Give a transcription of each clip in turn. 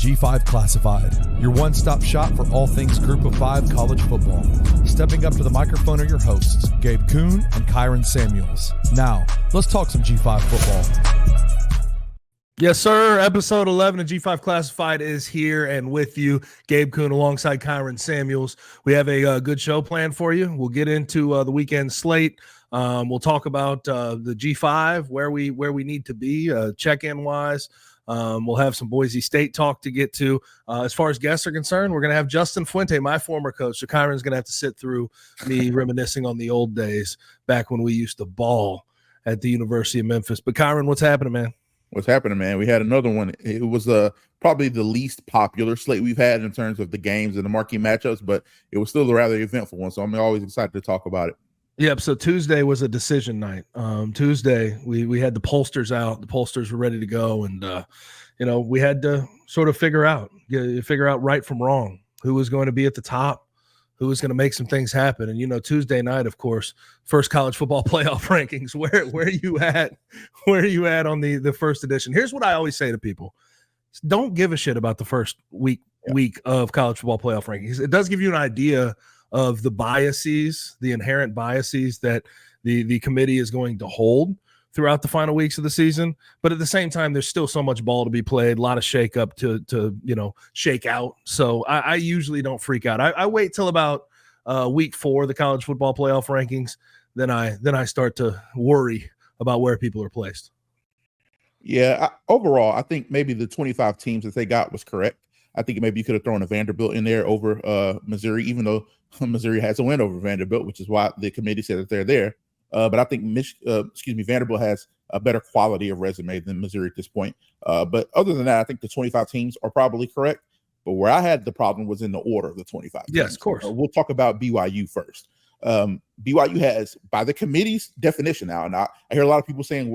G5 Classified, your one-stop shop for all things Group of 5 college football. Stepping up to the microphone are your hosts, Gabe Kuhn and Kyron Samuels. Now, let's talk some G5 football. Yes, sir. Episode 11 of G5 Classified is here and with you, Gabe Kuhn alongside Kyron Samuels. We have a good show planned for you. We'll get into the weekend slate. We'll talk about the G5, where we need to be check-in wise. We'll have some Boise State talk to get to. As far as guests are concerned, we're going to have Justin Fuente, my former coach. So Kyron's going to have to sit through me reminiscing on the old days back when we used to ball at the University of Memphis. But Kyron, what's happening, man? What's happening, man? We had another one. It was probably the least popular slate we've had in terms of the games and the marquee matchups, but it was still a rather eventful one. So I'm always excited to talk about it. Yep. So Tuesday was a decision night. Tuesday we had the pollsters out. The pollsters were ready to go, and we had to sort of figure out right from wrong, who was going to be at the top, who was going to make some things happen. And Tuesday night, of course, first college football playoff rankings. Where are you at on the first edition? Here's what I always say to people: don't give a shit about the first week of college football playoff rankings. It does give you an idea of the biases, the inherent biases that the committee is going to hold throughout the final weeks of the season. But at the same time, there's still so much ball to be played, a lot of shake up to shake out. So I usually don't freak out. I wait till about week 4 of the college football playoff rankings. Then I start to worry about where people are placed. Yeah, overall, I think maybe the 25 teams that they got was correct. I think maybe you could have thrown a Vanderbilt in there over Missouri, even though Missouri has a win over Vanderbilt, which is why the committee said that they're there. But I think Vanderbilt has a better quality of resume than Missouri at this point. But other than that, I think the 25 teams are probably correct. But where I had the problem was in the order of the 25 teams. Yes, of course. We'll talk about BYU first. BYU has, by the committee's definition now, and I hear a lot of people saying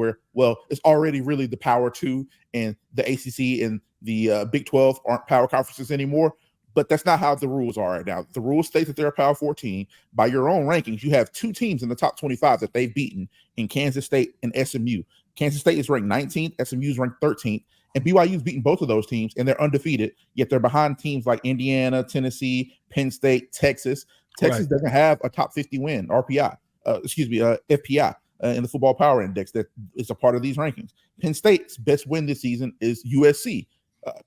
it's already really the Power 2 and the ACC and the Big 12 aren't power conferences anymore. But that's not how the rules are right now. The rules state that they're a Power 14. By your own rankings, you have 2 teams in the top 25 that they've beaten in Kansas State and SMU. Kansas State is ranked 19th, SMU is ranked 13th, and BYU's beaten both of those teams, and they're undefeated, yet they're behind teams like Indiana, Tennessee, Penn State, Texas. Texas doesn't have a top 50 win, FPI, in the Football Power Index that is a part of these rankings. Penn State's best win this season is USC.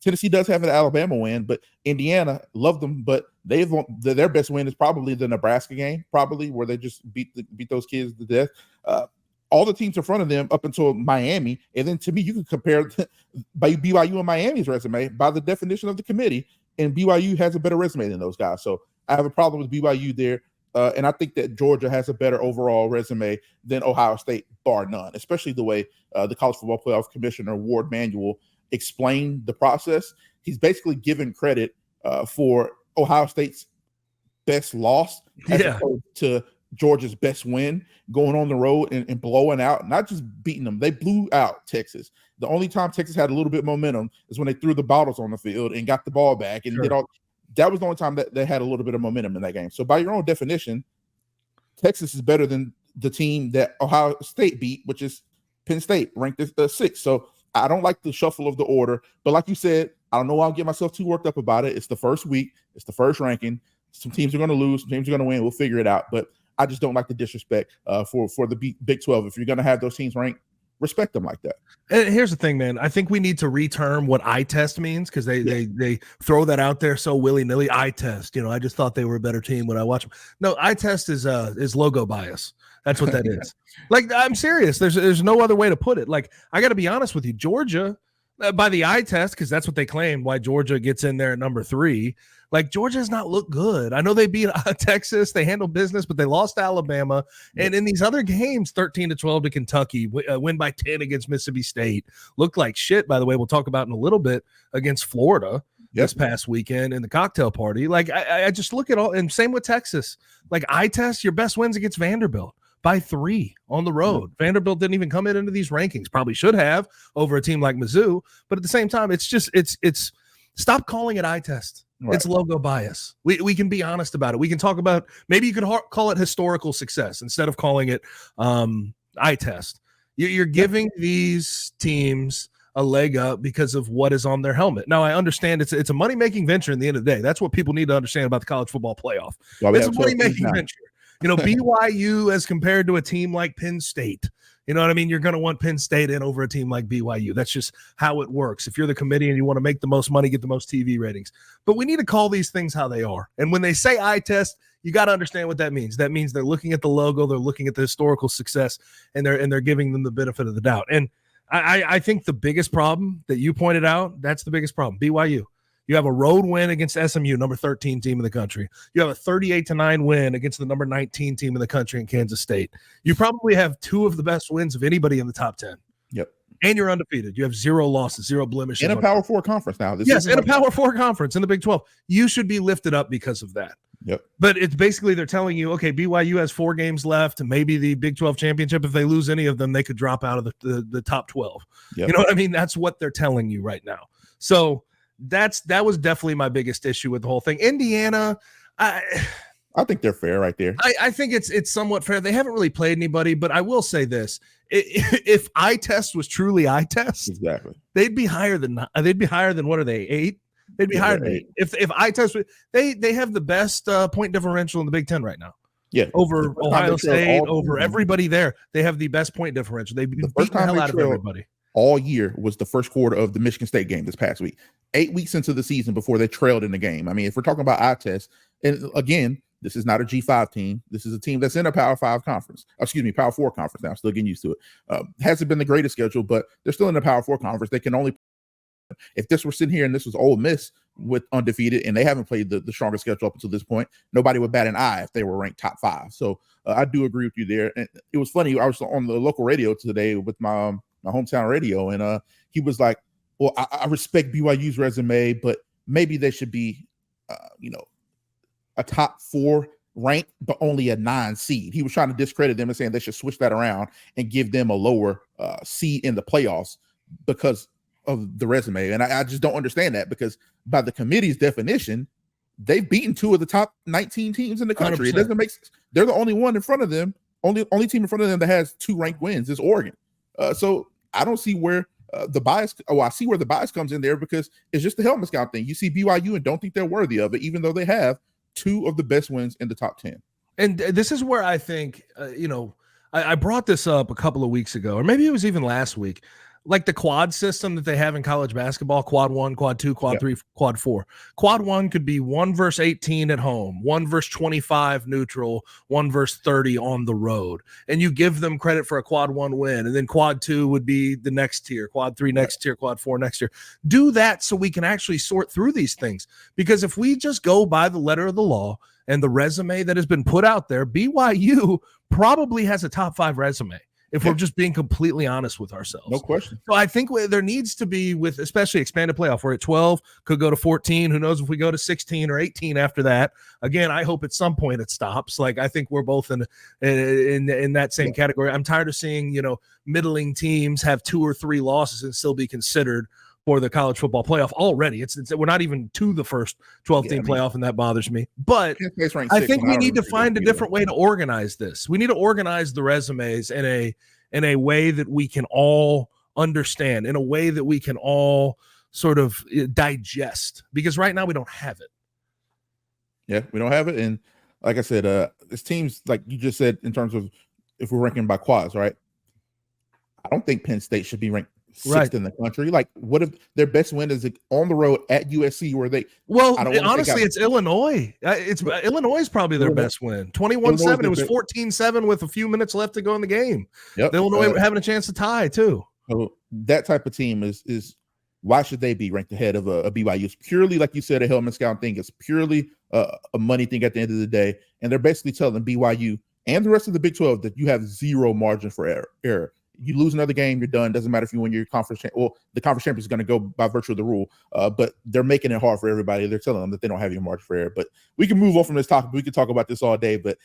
Tennessee does have an Alabama win, but Indiana, love them, but their best win is probably the Nebraska game, probably where they just beat those kids to death. All the teams in front of them up until Miami, and then to me, you can compare by BYU and Miami's resume by the definition of the committee, and BYU has a better resume than those guys. So I have a problem with BYU there, and I think that Georgia has a better overall resume than Ohio State, bar none, especially the way the College Football Playoff Commissioner Ward Manuel explained the process. He's basically given credit for Ohio State's best loss as opposed to Georgia's best win, going on the road and blowing out, not just beating them. They blew out Texas. The only time Texas had a little bit of momentum is when they threw the bottles on the field and got the ball back and did all. That was the only time that they had a little bit of momentum in that game. So by your own definition, Texas is better than the team that Ohio State beat, which is Penn State, ranked 6th. So I don't like the shuffle of the order, but like you said, I don't know why I'll get myself too worked up about it. It's the first week. It's the first ranking. Some teams are going to lose. Some teams are going to win. We'll figure it out. But I just don't like the disrespect for the Big 12. If you're going to have those teams ranked, respect them like that. And here's the thing, man. I think we need to reterm what eye test means because they throw that out there so willy-nilly. Eye test. I just thought they were a better team when I watch them. No, eye test is logo bias. That's what that is. Like, I'm serious. There's no other way to put it. Like, I got to be honest with you. Georgia, by the eye test, because that's what they claim, why Georgia gets in there at number 3. Like, Georgia has not looked good. I know they beat Texas. They handled business, but they lost to Alabama. And in these other games, 13-12 to Kentucky, win by 10 against Mississippi State. Looked like shit, by the way, we'll talk about in a little bit, against Florida this past weekend in the cocktail party. Like, I just look at all, and same with Texas. Like, eye test, your best wins against Vanderbilt by 3 on the road. Vanderbilt didn't even come into these rankings. Probably should have over a team like Mizzou. But at the same time, it's stop calling it eye test. Right. It's logo bias. We can be honest about it. We can talk about, maybe you could call it historical success instead of calling it eye test. You're giving these teams a leg up because of what is on their helmet. Now, I understand it's a money-making venture in the end of the day. That's what people need to understand about the college football playoff. It's a money-making venture. BYU as compared to a team like Penn State. You know what I mean? You're going to want Penn State in over a team like BYU. That's just how it works. If you're the committee and you want to make the most money, get the most TV ratings. But we need to call these things how they are. And when they say eye test, you got to understand what that means. That means they're looking at the logo, they're looking at the historical success, and they're giving them the benefit of the doubt. And I think the biggest problem that you pointed out, that's the biggest problem. BYU. You have a road win against SMU, number 13 team in the country. You have a 38-9 win against the number 19 team in the country in Kansas State. You probably have two of the best wins of anybody in the top 10. Yep. And you're undefeated. You have 0 losses, 0 blemishes. In a Power 4 conference now. Yes, in a Power 4 conference in the Big 12. You should be lifted up because of that. Yep. But it's basically they're telling you, okay, BYU has 4 games left, and maybe the Big 12 championship. If they lose any of them, they could drop out of the top 12. Yep. You know what I mean? That's what they're telling you right now. So that was definitely my biggest issue with the whole thing. Indiana, I think they're fair right there. I think it's somewhat fair. They haven't really played anybody, but I will say this: if eye test was truly eye test, exactly, they'd be higher than what are they 8? They'd be higher than 8. If eye test, they have the best point differential in the Big Ten right now. Yeah, over Ohio State, over everybody there, they have the best point differential. They beat the hell out of everybody. All year was the first quarter of the Michigan State game this past week. 8 weeks into the season before they trailed in the game. I mean, if we're talking about eye test, and again, this is not a G5 team. This is a team that's in a Power 5 conference. Power 4 conference now. I'm still getting used to it. Hasn't been the greatest schedule, but they're still in the Power 4 conference. They can only, if this were sitting here and this was Ole Miss with undefeated and they haven't played the strongest schedule up until this point, nobody would bat an eye if they were ranked top 5. So I do agree with you there. And it was funny. I was on the local radio today with my hometown radio, and he was like, well, I respect BYU's resume, but maybe they should be a top 4 ranked but only a 9 seed. He was trying to discredit them and saying they should switch that around and give them a lower seed in the playoffs because of the resume. And I just don't understand that, because by the committee's definition, they've beaten 2 of the top 19 teams in the country. 100%. It doesn't make sense. They're the only one in front of them. Only team in front of them that has 2 ranked wins is Oregon. So I don't see where the bias. Oh, I see where the bias comes in there, because it's just the helmet scout thing. You see BYU and don't think they're worthy of it, even though they have 2 of the best wins in the top 10. And this is where I think, I brought this up a couple of weeks ago, or maybe it was even last week. Like the quad system that they have in college basketball, quad 1, quad 2, quad 3, quad 4. Quad 1 could be 1 versus 18 at home, 1 versus 25 neutral, 1 versus 30 on the road. And you give them credit for a quad 1 win. And then quad 2 would be the next tier, quad 3 next tier, quad 4 next tier. Do that so we can actually sort through these things. Because if we just go by the letter of the law and the resume that has been put out there, BYU probably has a top 5 resume. If we're just being completely honest with ourselves. No question. So I think there needs to be, with especially expanded playoff, we're at 12, could go to 14. Who knows if we go to 16 or 18 after that. Again, I hope at some point it stops. Like, I think we're both in that same category. I'm tired of seeing, middling teams have 2 or 3 losses and still be considered for the college football playoff already. We're not even to the first 12-team playoff, and that bothers me. But I think we need to find a different way to organize this. We need to organize the resumes in a way that we can all understand, in a way that we can all sort of digest, because right now we don't have it. Yeah, we don't have it. And like I said, this team's, like you just said, in terms of if we're ranking by quads, right? I don't think Penn State should be ranked 6th in the country. Like, what if their best win is on the road at USC, where they? Well, honestly, it's Illinois. Illinois is probably their best win. 21-7. It was 14-7 with a few minutes left to go in the game. Yep. Illinois having a chance to tie too. So that type of team is why should they be ranked ahead of a BYU? It's purely, like you said, a helmet scout thing. It's purely a money thing at the end of the day, and they're basically telling BYU and the rest of the Big 12 that you have 0 margin for error. You lose another game, you're done. Doesn't matter if you win your conference. Well, the conference champion is going to go by virtue of the rule, but they're making it hard for everybody. They're telling them that they don't have your margin for error. But we can move on from this topic. We can talk about this all day, but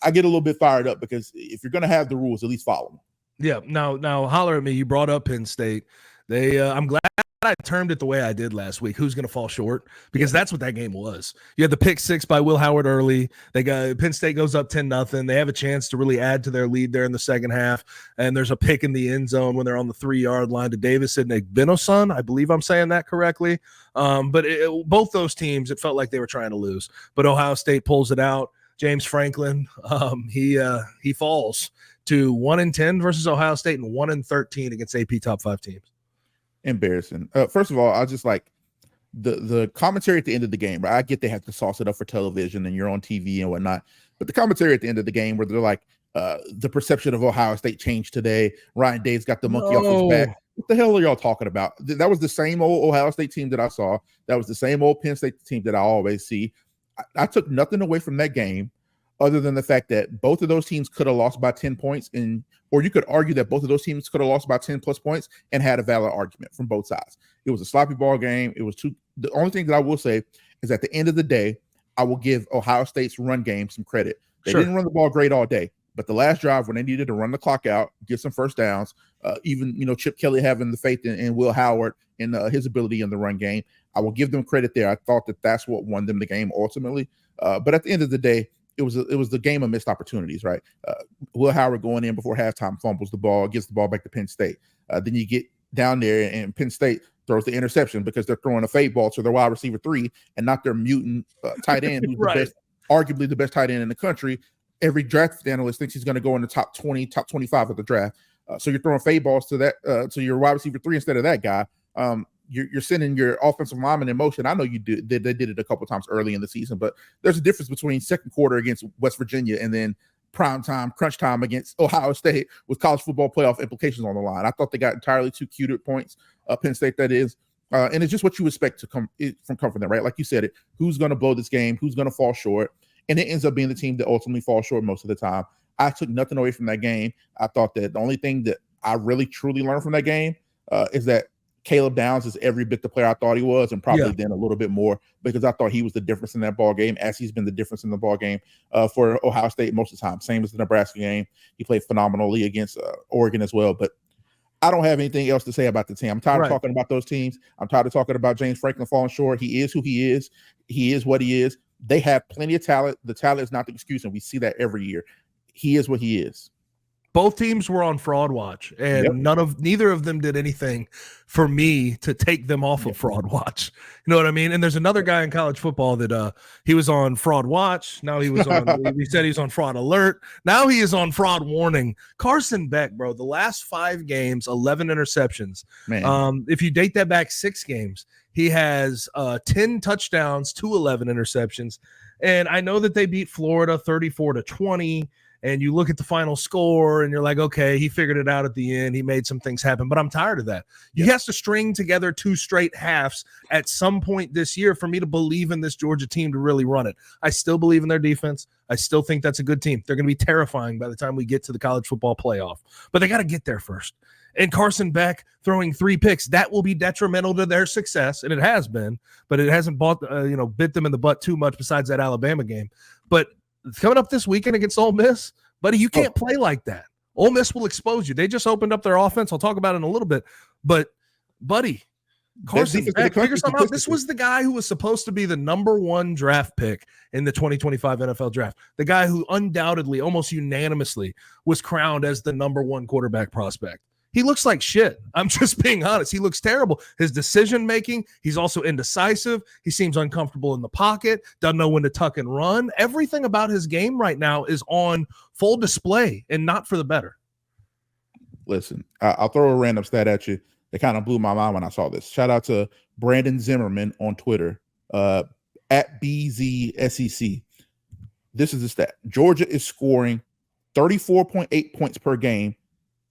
I get a little bit fired up, because if you're going to have the rules, at least follow them. Yeah. Now holler at me. You brought up Penn State. I'm glad I termed it the way I did last week, who's going to fall short, because that's what that game was. You had the pick six by Will Howard early. Penn State goes up 10-0. They have a chance to really add to their lead there in the second half. And there's a pick in the end zone when they're on the 3-yard line to Davis and Igbinosun. I believe I'm saying that correctly. But both those teams, it felt like they were trying to lose. But Ohio State pulls it out. James Franklin, he falls to 1-10 versus Ohio State and 1-13 against AP top 5 teams. Embarrassing. First of all, I just like the commentary at the end of the game. Right? I get they have to sauce it up for television and you're on TV and whatnot, but the commentary at the end of the game where they're like, the perception of Ohio State changed today. Ryan Day's got the monkey off his back. What the hell are y'all talking about? That was the same old Ohio State team that I saw. That was the same old Penn State team that I always see. I took nothing away from that game other than the fact that both of those teams could have lost by 10 points, or you could argue that both of those teams could have lost by 10 plus points and had a valid argument from both sides. It was a sloppy ball game. The only thing that I will say is at the end of the day, I will give Ohio State's run game some credit. They didn't run the ball great all day, but the last drive when they needed to run the clock out, get some first downs, even Chip Kelly having the faith in Will Howard and his ability in the run game, I will give them credit there. I thought that that's what won them the game ultimately. But at the end of the day, it was the game of missed opportunities, right? Will Howard going in before halftime, fumbles the ball, gets the ball back to Penn State. Then you get down there and Penn State throws the interception because they're throwing a fade ball to their wide receiver 3 and not their mutant tight end, who's the best, arguably the best tight end in the country. Every draft analyst thinks he's going to go in the top 20, top 25 of the draft. So you're throwing fade balls to that to your wide receiver 3 instead of that guy. You're sending your offensive lineman in motion. I know you did. They did it a couple times early in the season, but there's a difference between second quarter against West Virginia and then prime time, crunch time against Ohio State with college football playoff implications on the line. I thought they got entirely too cute at points. Penn State, that is. And it's just what you expect to come from them, right? Like you said, who's going to blow this game? Who's going to fall short? And it ends up being the team that ultimately falls short most of the time. I took nothing away from that game. I thought that the only thing that I really truly learned from that game is that Caleb Downs is every bit the player I thought he was, and probably then a little bit more, because I thought he was the difference in that ball game, as he's been the difference in the ball game for Ohio State most of the time. Same as the Nebraska game. He played phenomenally against Oregon as well. But I don't have anything else to say about the team. I'm tired of talking about those teams. I'm tired of talking about James Franklin falling short. He is who he is. He is what he is. They have plenty of talent. The talent is not the excuse, and we see that every year. He is what he is. Both teams were on fraud watch, and neither of them did anything for me to take them off of fraud watch. You know what I mean? And there's another guy in college football that he was on fraud watch. Now he was on, we said he's on fraud alert. Now he is on fraud warning. Carson Beck, bro, the last 5 games, 11 interceptions. Man. If you date that back 6 games, he has 10 touchdowns to 11 interceptions. And I know that they beat Florida 34-20. And you look at the final score and you're like, okay, he figured it out at the end. He made some things happen, but I'm tired of that. He has to string together 2 straight halves at some point this year for me to believe in this Georgia team to really run it. I still believe in their defense. I still think that's a good team. They're going to be terrifying by the time we get to the college football playoff, but they got to get there first. And Carson Beck throwing 3 picks, that will be detrimental to their success, and it has been, but it hasn't bit them in the butt too much besides that Alabama game. But coming up this weekend against Ole Miss, buddy, you can't play like that. Ole Miss will expose you. They just opened up their offense. I'll talk about it in a little bit. But, buddy, Carson Beck, figure something out. This was the guy who was supposed to be the number 1 draft pick in the 2025 NFL draft. The guy who undoubtedly, almost unanimously, was crowned as the number 1 quarterback prospect. He looks like shit. I'm just being honest. He looks terrible. His decision-making, he's also indecisive. He seems uncomfortable in the pocket, doesn't know when to tuck and run. Everything about his game right now is on full display and not for the better. Listen, I'll throw a random stat at you that kind of blew my mind when I saw this. Shout out to Brandon Zimmerman on Twitter, at BZSEC. This is the stat. Georgia is scoring 34.8 points per game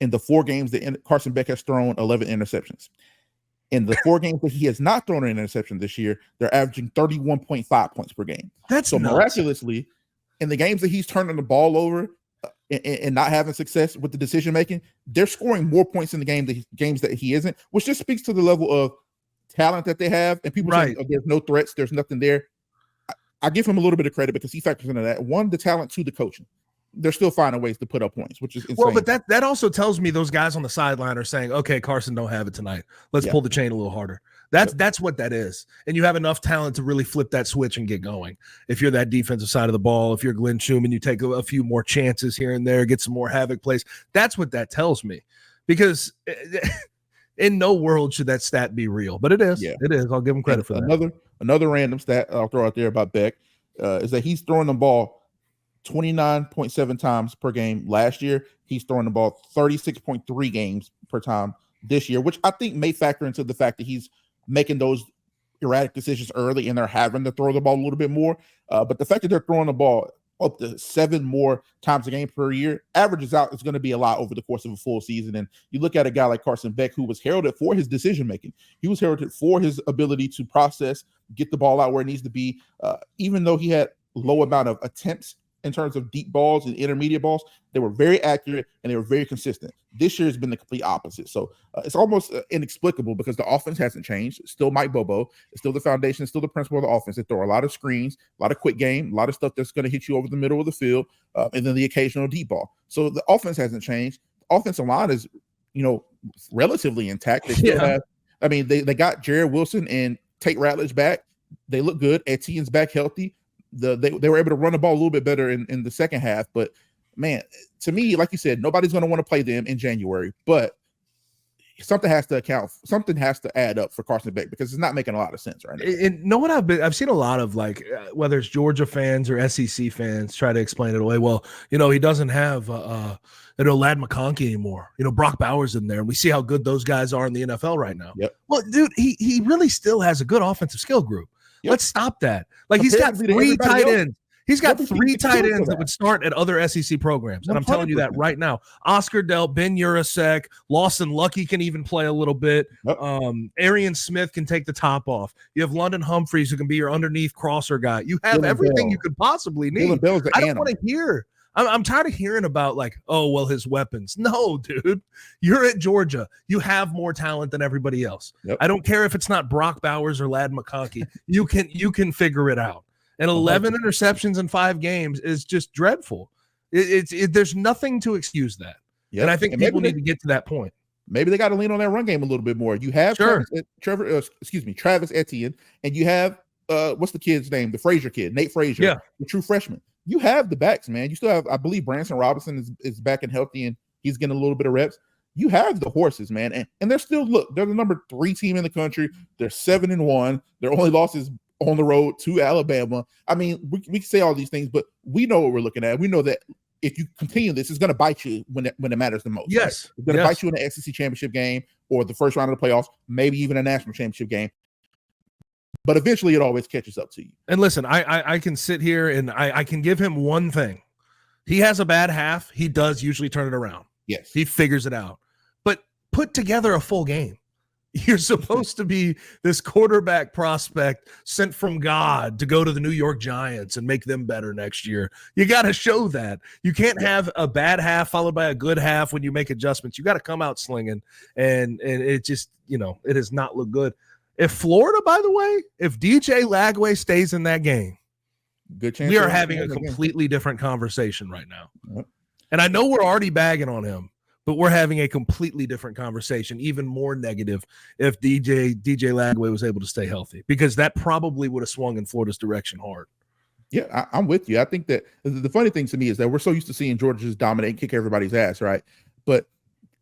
in the 4 games that Carson Beck has thrown 11 interceptions. In the 4 games that he has not thrown an interception this year, they're averaging 31.5 points per game. That's so nuts. Miraculously, in the games that he's turning the ball over and not having success with the decision-making, they're scoring more points in the games that he isn't, which just speaks to the level of talent that they have. And people say, oh, there's no threats, there's nothing there. I give him a little bit of credit because he factors into that. 1, the talent, 2, the coaching. they're still finding ways to put up points, which is insane. Well, but that also tells me those guys on the sideline are saying, okay, Carson don't have it tonight. Let's pull the chain a little harder. That's what that is. And you have enough talent to really flip that switch and get going. If you're that defensive side of the ball, if you're Glenn Schumann, you take a few more chances here and there, get some more havoc plays. That's what that tells me. Because in no world should that stat be real. But it is. Yeah. It is. I'll give him credit for that. Another random stat I'll throw out there about Beck is that he's throwing the ball 29.7 times per game last year. He's throwing the ball 36.3 games per time this year, which I think may factor into the fact that he's making those erratic decisions early and they're having to throw the ball a little bit more. But the fact that they're throwing the ball up to 7 more times a game per year averages out. It's going to be a lot over the course of a full season. And you look at a guy like Carson Beck, who was heralded for his decision making. He was heralded for his ability to process, get the ball out where it needs to be. Even though he had low amount of attempts in terms of deep balls and intermediate balls, they were very accurate and they were very consistent. This year has been the complete opposite. So it's almost inexplicable because the offense hasn't changed. It's still Mike Bobo. It's still the foundation. It's still the principle of the offense. They throw a lot of screens, a lot of quick game, a lot of stuff that's going to hit you over the middle of the field, and then the occasional deep ball. So the offense hasn't changed. The offensive line is, relatively intact. They still have, they got Jared Wilson and Tate Ratledge back. They look good. Etienne's back healthy. They were able to run the ball a little bit better in the second half. But, man, to me, like you said, nobody's going to want to play them in January. But something has to add up for Carson Beck because it's not making a lot of sense right now. And know what I've seen a lot of, like, whether it's Georgia fans or SEC fans try to explain it away. Well, he doesn't have Lad McConkey anymore. Brock Bowers in there, and we see how good those guys are in the NFL right now. Yep. Well, dude, he really still has a good offensive skill group. Yep. Let's stop that. Like, he's got 3 tight ends. He's got 3 tight ends that would start at other SEC programs. And I'm telling you that right now. Oscar Delp, Ben Urasek, Lawson Lucky can even play a little bit. Yep. Arian Smith can take the top off. You have London Humphreys who can be your underneath crosser guy. You have Dylan everything Bell. You could possibly need. Dylan Bell's I don't want to hear. I'm tired of hearing about, like, oh, well, his weapons. No, dude. You're at Georgia. You have more talent than everybody else. Yep. I don't care if it's not Brock Bowers or Lad McConkey. You can figure it out. And 11 interceptions in 5 games is just dreadful. There's nothing to excuse that. Yep. And I think people need to get to that point. Maybe they got to lean on that run game a little bit more. You have Travis Etienne, and you have what's the kid's name? The Frazier kid, Nate Frazier, the true freshman. You have the backs, man. You still have, I believe, Branson Robinson is back and healthy, and he's getting a little bit of reps. You have the horses, man, and they're still they're the number 3 team in the country. They're 7-1. Their only loss is on the road to Alabama. I mean, we can say all these things, but we know what we're looking at. We know that if you continue this, it's going to bite you when it matters the most. Yes, right? It's going to bite you in the SEC championship game or the first round of the playoffs, maybe even a national championship game. But eventually, it always catches up to you. And listen, I can sit here and I can give him one thing. He has a bad half. He does usually turn it around. Yes. He figures it out. But put together a full game. You're supposed to be this quarterback prospect sent from God to go to the New York Giants and make them better next year. You got to show that. You can't have a bad half followed by a good half when you make adjustments. You got to come out slinging. And it just, it does not look good. If Florida, by the way, if DJ Lagway stays in that game, good chance we are having a completely different conversation right now. Yep. And I know we're already bagging on him, but we're having a completely different conversation, even more negative if DJ Lagway was able to stay healthy, because that probably would have swung in Florida's direction hard. Yeah, I'm with you. I think that the funny thing to me is that we're so used to seeing Georgia just dominate and kick everybody's ass, right? But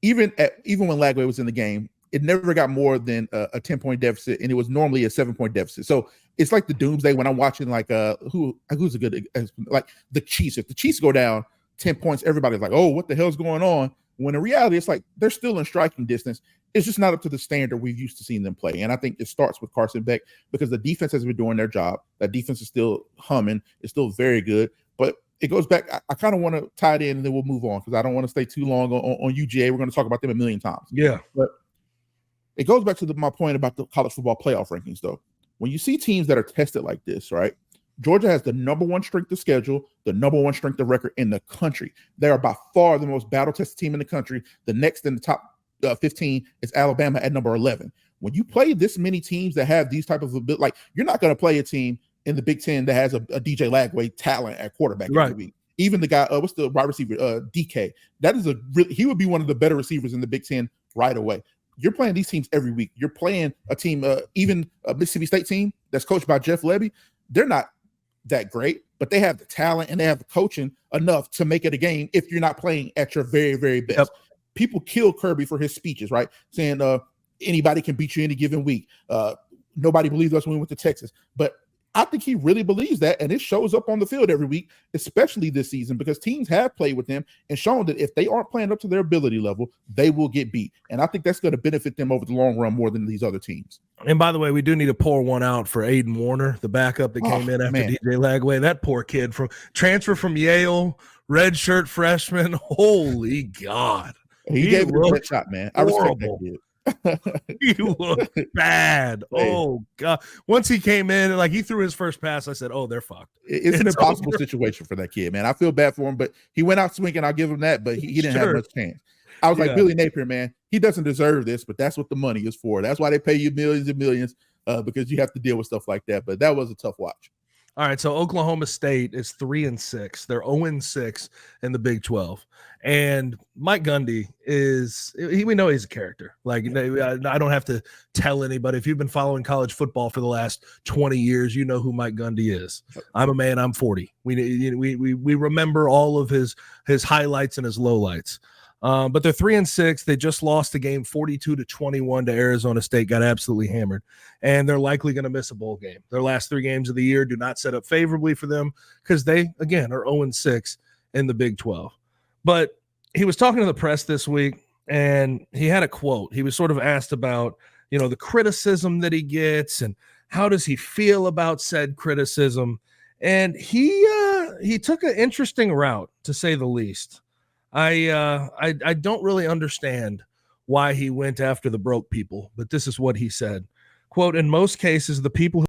even when Lagway was in the game, it never got more than a 10-point deficit, and it was normally a 7-point deficit. So it's like the doomsday when I'm watching, like, who's a good, like the Chiefs. If the Chiefs go down 10 points, everybody's like, oh, what the hell's going on? When in reality, it's like they're still in striking distance. It's just not up to the standard we've used to seeing them play. And I think it starts with Carson Beck because the defense has been doing their job. That defense is still humming. It's still very good. But it goes back. I kind of want to tie it in, and then we'll move on because I don't want to stay too long on UGA. We're going to talk about them a million times. Yeah. But it goes back to my point about the college football playoff rankings, though. When you see teams that are tested like this, right? Georgia has the number 1 strength of schedule, the number 1 strength of record in the country. They are by far the most battle-tested team in the country. The next in the top 15 is Alabama at number 11. When you play this many teams that have these type of ability, like, you're not going to play a team in the Big Ten that has a DJ Lagway talent at quarterback. Right. Even the guy, what's the wide receiver? DK. That is he would be one of the better receivers in the Big Ten right away. You're playing these teams every week. You're playing a team, even a Mississippi State team that's coached by Jeff Lebby. They're not that great, but they have the talent and they have the coaching enough to make it a game if you're not playing at your very, very best. Yep. People kill Kirby for his speeches, right? Saying anybody can beat you any given week. Nobody believed us when we went to Texas. But I think he really believes that, and it shows up on the field every week, especially this season, because teams have played with them and shown that if they aren't playing up to their ability level, they will get beat. And I think that's going to benefit them over the long run more than these other teams. And by the way, we do need to pour one out for Aiden Warner, the backup that came in after DJ Lagway. That poor kid transfer from Yale, redshirt freshman. Holy God. He gave it a shot, man. I respect that kid. He looked bad. Oh God. Once he came in and like he threw his first pass, I said, oh, they're fucked. It's an impossible situation for that kid, man. I feel bad for him, but he went out swinging. I'll give him that, but he didn't have much chance. I was like, Billy Napier, man, he doesn't deserve this, but that's what the money is for. That's why they pay you millions and millions, because you have to deal with stuff like that. But that was a tough watch. All right, so Oklahoma State is 3-6. They're 0-6 in the Big 12. And Mike Gundy we know he's a character. Like, I don't have to tell anybody. If you've been following college football for the last 20 years, you know who Mike Gundy is. I'm a man, I'm 40. We remember all of his highlights and his lowlights. But they're 3-6. They just lost the game 42-21 to Arizona State, got absolutely hammered. And they're likely going to miss a bowl game. Their last 3 games of the year do not set up favorably for them because they, again, are 0-6 in the Big 12. But he was talking to the press this week, and he had a quote. He was sort of asked about, the criticism that he gets and how does he feel about said criticism. And he took an interesting route, to say the least. I don't really understand why he went after the broke people, but this is what he said. Quote, in most cases, the people who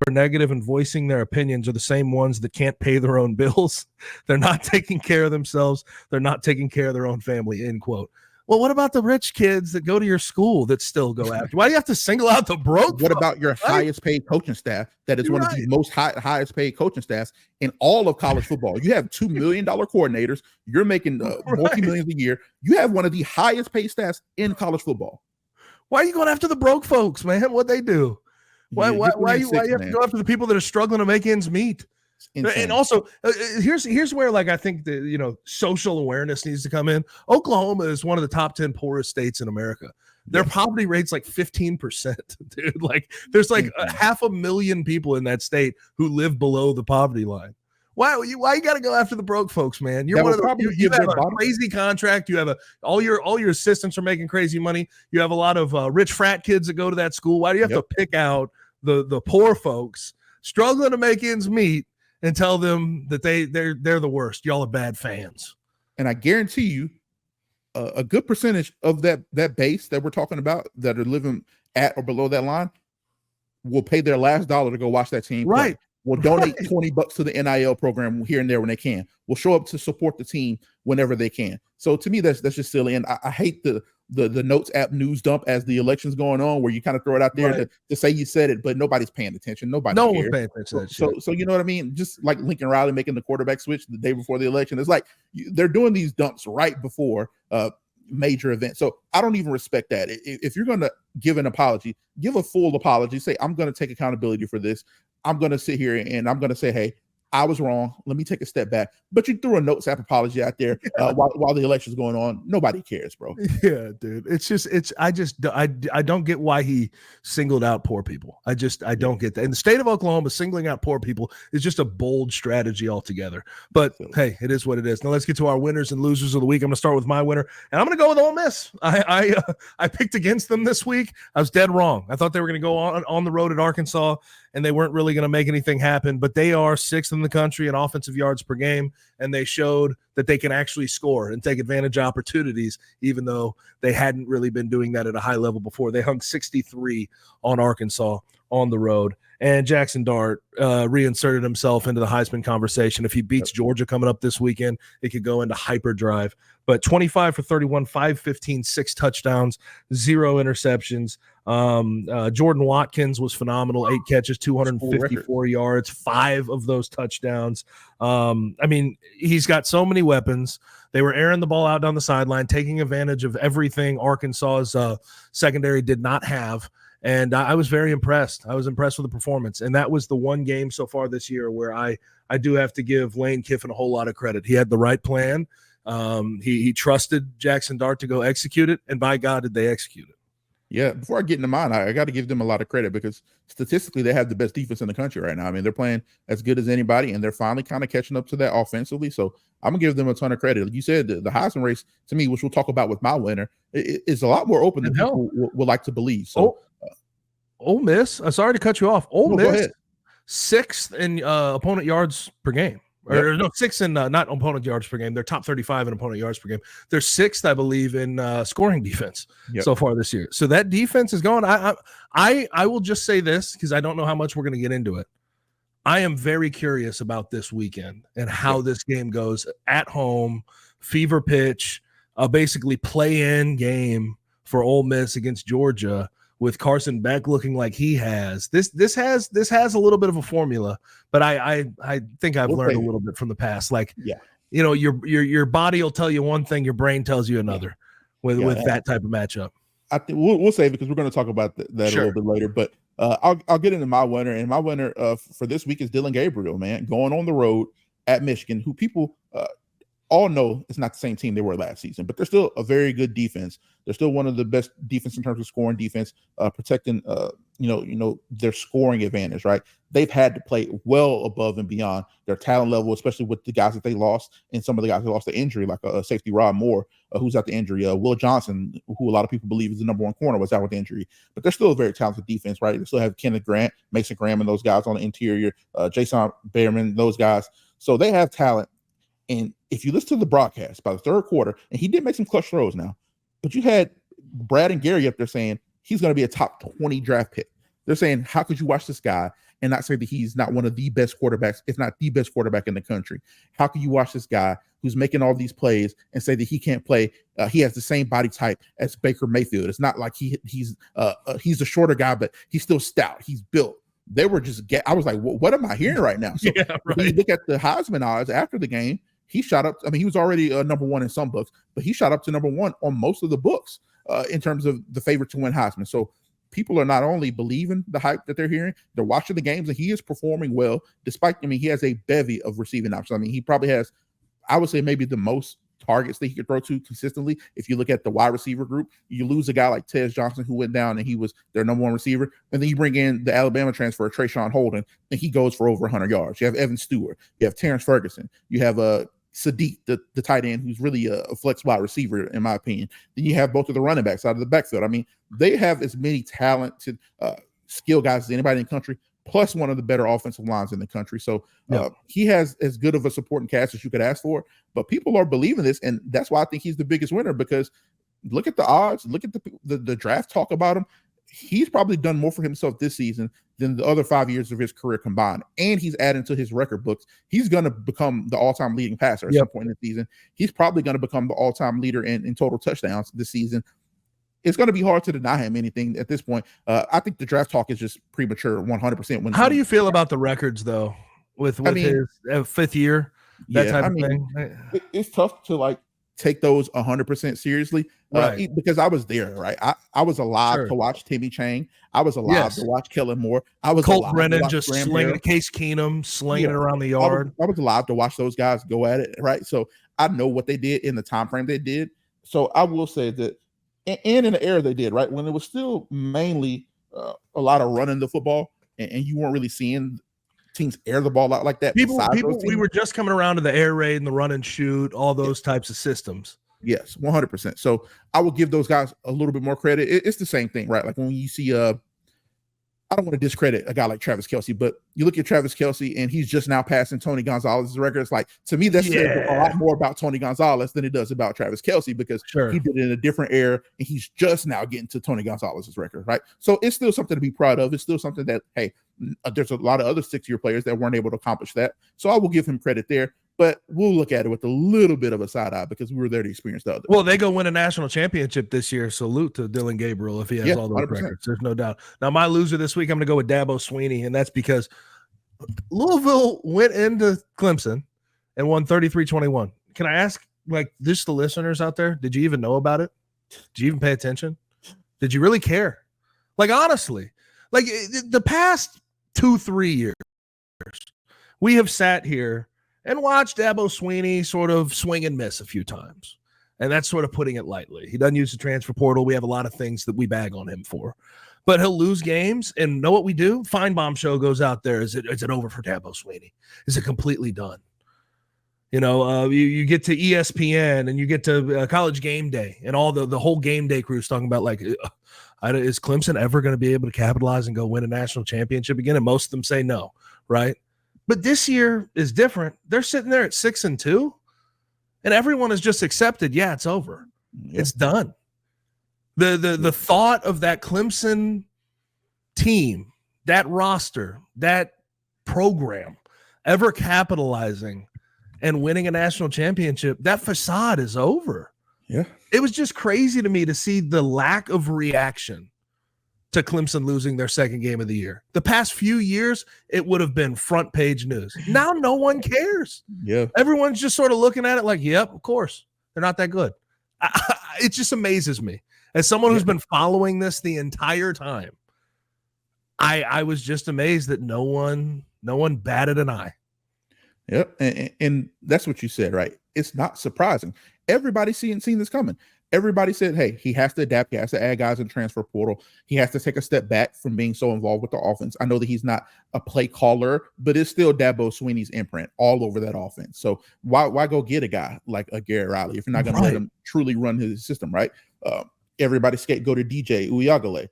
are negative and voicing their opinions are the same ones that can't pay their own bills. They're not taking care of themselves. They're not taking care of their own family, end quote. Well, what about the rich kids that go to your school that still go after? Why do you have to single out the broke? What about your highest paid coaching staff? That is one of the most highest paid coaching staffs in all of college football. You have $2 million coordinators. You're making multi-millions a year. You have one of the highest paid staffs in college football. Why are you going after the broke folks, man? What'd they do? Why you have to go after the people that are struggling to make ends meet? And also, here's where, like, I think the social awareness needs to come in. Oklahoma is one of the top 10 poorest states in America. Their poverty rate's like 15%, dude. Like, there's like 500,000 people in that state who live below the poverty line. Why you got to go after the broke folks, man? You're one of the you have a crazy contract. You have all your assistants are making crazy money. You have a lot of rich frat kids that go to that school. Why do you have to pick out the poor folks struggling to make ends meet and tell them that they're the worst? Y'all are bad fans. And I guarantee you, a good percentage of that base that we're talking about that are living at or below that line will pay their last dollar to go watch that team play. Right. Will donate $20 to the NIL program here and there when they can. Will show up to support the team whenever they can. So to me, that's just silly. And I hate the Notes app news dump as the election's going on, where you kind of throw it out there to say you said it, but nobody's paying attention. No one's paying attention to that shit. So you know what I mean? Just like Lincoln Riley making the quarterback switch the day before the election. It's like they're doing these dumps right before major events. So I don't even respect that. If you're going to give an apology, give a full apology. Say, I'm going to take accountability for this. I'm going to sit here and I'm going to say, hey, I was wrong. Let me take a step back. But you threw a Notes app apology out there while the election's going on. Nobody cares, bro. Yeah, dude. I don't get why he singled out poor people. I don't get that. In the state of Oklahoma, singling out poor people is just a bold strategy altogether. But hey, it is what it is. Now let's get to our winners and losers of the week. I'm going to start with my winner, and I'm going to go with Ole Miss. I picked against them this week. I was dead wrong. I thought they were going to go on the road at Arkansas, and they weren't really going to make anything happen. But they are 6th in the country in offensive yards per game, and they showed that they can actually score and take advantage of opportunities, even though they hadn't really been doing that at a high level before. They hung 63 on Arkansas on the road. And Jackson Dart reinserted himself into the Heisman conversation. If he beats Georgia coming up this weekend, it could go into hyperdrive. But 25 for 31, 515, 6 touchdowns, 0 interceptions. Jordan Watkins was phenomenal. 8 catches, 254 yards, 5 of those touchdowns. I mean, he's got so many weapons. They were airing the ball out down the sideline, taking advantage of everything Arkansas's secondary did not have. And I was very impressed. I was impressed with the performance. And that was the one game so far this year where I do have to give Lane Kiffin a whole lot of credit. He had the right plan. He trusted Jackson Dart to go execute it. And by God, did they execute it. Yeah, before I get into mine, I got to give them a lot of credit because statistically they have the best defense in the country right now. I mean, they're playing as good as anybody, and they're finally kind of catching up to that offensively. So I'm going to give them a ton of credit. Like you said, the Heisman race, to me, which we'll talk about with my winner, is a lot more open than people would like to believe. So, Ole Miss, I'm sorry to cut you off. Ole Miss, 6th in opponent yards per game. Or no, 6th in not opponent yards per game. They're top 35 in opponent yards per game. They're 6th, I believe, in scoring defense so far this year. So that defense is going. I will just say this because I don't know how much we're going to get into it. I am very curious about this weekend and how this game goes at home, fever pitch, basically play-in game for Ole Miss against Georgia. With Carson Beck looking like he has, this has a little bit of a formula, but I think I've learned a little bit from the past. Like, you know, your body will tell you one thing, your brain tells you another with that type of matchup. I think we'll save it because we're going to talk about that a little bit later. But I'll get into my winner, and my winner for this week is Dylan Gabriel, man, going on the road at Michigan, who people all know it's not the same team they were last season, but they're still a very good defense. They're still one of the best defense in terms of scoring defense, protecting, their scoring advantage, right? They've had to play well above and beyond their talent level, especially with the guys that they lost and some of the guys that lost to injury, like safety Rod Moore, who's out the injury, Will Johnson, who a lot of people believe is the number one corner, was out with injury, but they're still a very talented defense, right? They still have Kenneth Grant, Mason Graham, and those guys on the interior, Jason Behrman, those guys. So they have talent. And if you listen to the broadcast by the third quarter, and he did make some clutch throws now, but you had Brad and Gary up there saying he's going to be a top 20 draft pick. They're saying, how could you watch this guy and not say that he's not one of the best quarterbacks, if not the best quarterback in the country? How can you watch this guy who's making all these plays and say that he can't play? He has the same body type as Baker Mayfield. It's not like he's a shorter guy, but he's still stout. He's built. They were just I was like, what am I hearing right now? So when you look at the Heisman odds after the game, he shot up. I mean, he was already number one in some books, but he shot up to number one on most of the books in terms of the favorite to win Heisman. So people are not only believing the hype that they're hearing, they're watching the games, and he is performing well. Despite, I mean, he has a bevy of receiving options. I mean, he probably has, I would say, maybe the most targets that he could throw to consistently. If you look at the wide receiver group, you lose a guy like Tez Johnson, who went down and he was their number one receiver, and then you bring in the Alabama transfer, Trayshawn Holden, and he goes for over 100 yards. You have Evan Stewart, you have Terrence Ferguson, you have Sadiq, the tight end, who's really a flex wide receiver, in my opinion. Then you have both of the running backs out of the backfield. I mean, they have as many talented skill guys as anybody in the country, plus one of the better offensive lines in the country. So he has as good of a supporting cast as you could ask for. But people are believing this, and that's why I think he's the biggest winner, because look at the odds, look at the draft talk about him. He's probably done more for himself this season than the other 5 years of his career combined. And he's adding to his record books. He's going to become the all-time leading passer at some point in the season. He's probably going to become the all-time leader in total touchdowns this season. It's going to be hard to deny him anything at this point. I think the draft talk is just premature 100%. How do you feel about the records, though, with his fifth year, that type of thing? It's tough to, take those 100% seriously, right? Because I was there, right? I was alive to watch Timmy Chang. I was alive to watch Kellen Moore. I was Colt Brennan just slinging Case Keenum, slinging it around the yard. I was alive to watch those guys go at it, right? So I know what they did in the time frame they did. So I will say that, and in the era they did, right, when it was still mainly a lot of running the football, and you weren't really seeing teams air the ball out like that. People, we were just coming around to the air raid and the run and shoot, all those types of systems. Yes, 100%. So I will give those guys a little bit more credit. It's the same thing, right? Like when you see, I don't want to discredit a guy like Travis Kelce, but you look at Travis Kelce and he's just now passing Tony Gonzalez's record. It's like, to me, that's a lot more about Tony Gonzalez than it does about Travis Kelce, because he did it in a different era and he's just now getting to Tony Gonzalez's record, right? So it's still something to be proud of. It's still something that, hey, there's a lot of other 6-year players that weren't able to accomplish that. So I will give him credit there, but we'll look at it with a little bit of a side eye because we were there to experience the other. Well, they go win a national championship this year. Salute to Dylan Gabriel if he has all those 100%. Records. There's no doubt. Now, my loser this week, I'm going to go with Dabo Swinney, and that's because Louisville went into Clemson and won 33-21. Can I ask, like, just the listeners out there, did you even know about it? Did you even pay attention? Did you really care? Like, honestly, like the past 2-3 years, we have sat here and watched Dabo Swinney sort of swing and miss a few times. And that's sort of putting it lightly. He doesn't use the transfer portal. We have a lot of things that we bag on him for. But he'll lose games, and know what we do? Feinbaum show goes out there. Is it over for Dabo Swinney? Is it completely done? You know, you get to ESPN and you get to College Game Day, and all the whole game day crew is talking about, like, is Clemson ever going to be able to capitalize and go win a national championship again? And most of them say no, right? But this year is different. They're sitting there at 6-2, and everyone has just accepted, yeah, it's over. Yeah. It's done. The thought of that Clemson team, that roster, that program ever capitalizing and winning a national championship, that facade is over. Yeah. It was just crazy to me to see the lack of reaction to Clemson losing their second game of the year. The past few years, it would have been front page news. Now no one cares. Yeah. Everyone's just sort of looking at it like, yep, of course. They're not that good. It just amazes me. As someone who's been following this the entire time, I was just amazed that no one batted an eye. Yep. And that's what you said, right? It's not surprising. Everybody's seen this coming. Everybody said, hey, he has to adapt. He has to add guys in the transfer portal. He has to take a step back from being so involved with the offense. I know that he's not a play caller, but it's still Dabo Swinney's imprint all over that offense. So why go get a guy like a Garrett Riley if you're not going to let him truly run his system, right? Everybody scapegoated DJ Uyagale.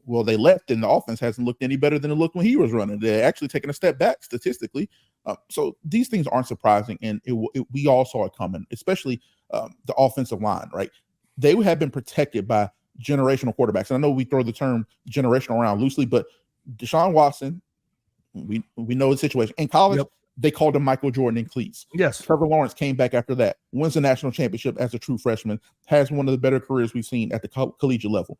Well, they left, and the offense hasn't looked any better than it looked when he was running. They're actually taking a step back statistically. So these things aren't surprising, and we all saw it coming, especially the offensive line, right? They have been protected by generational quarterbacks. And I know we throw the term generational around loosely, but Deshaun Watson, we know the situation. In college, they called him Michael Jordan in cleats. Yes. Trevor Lawrence came back after that, wins the national championship as a true freshman, has one of the better careers we've seen at the collegiate level.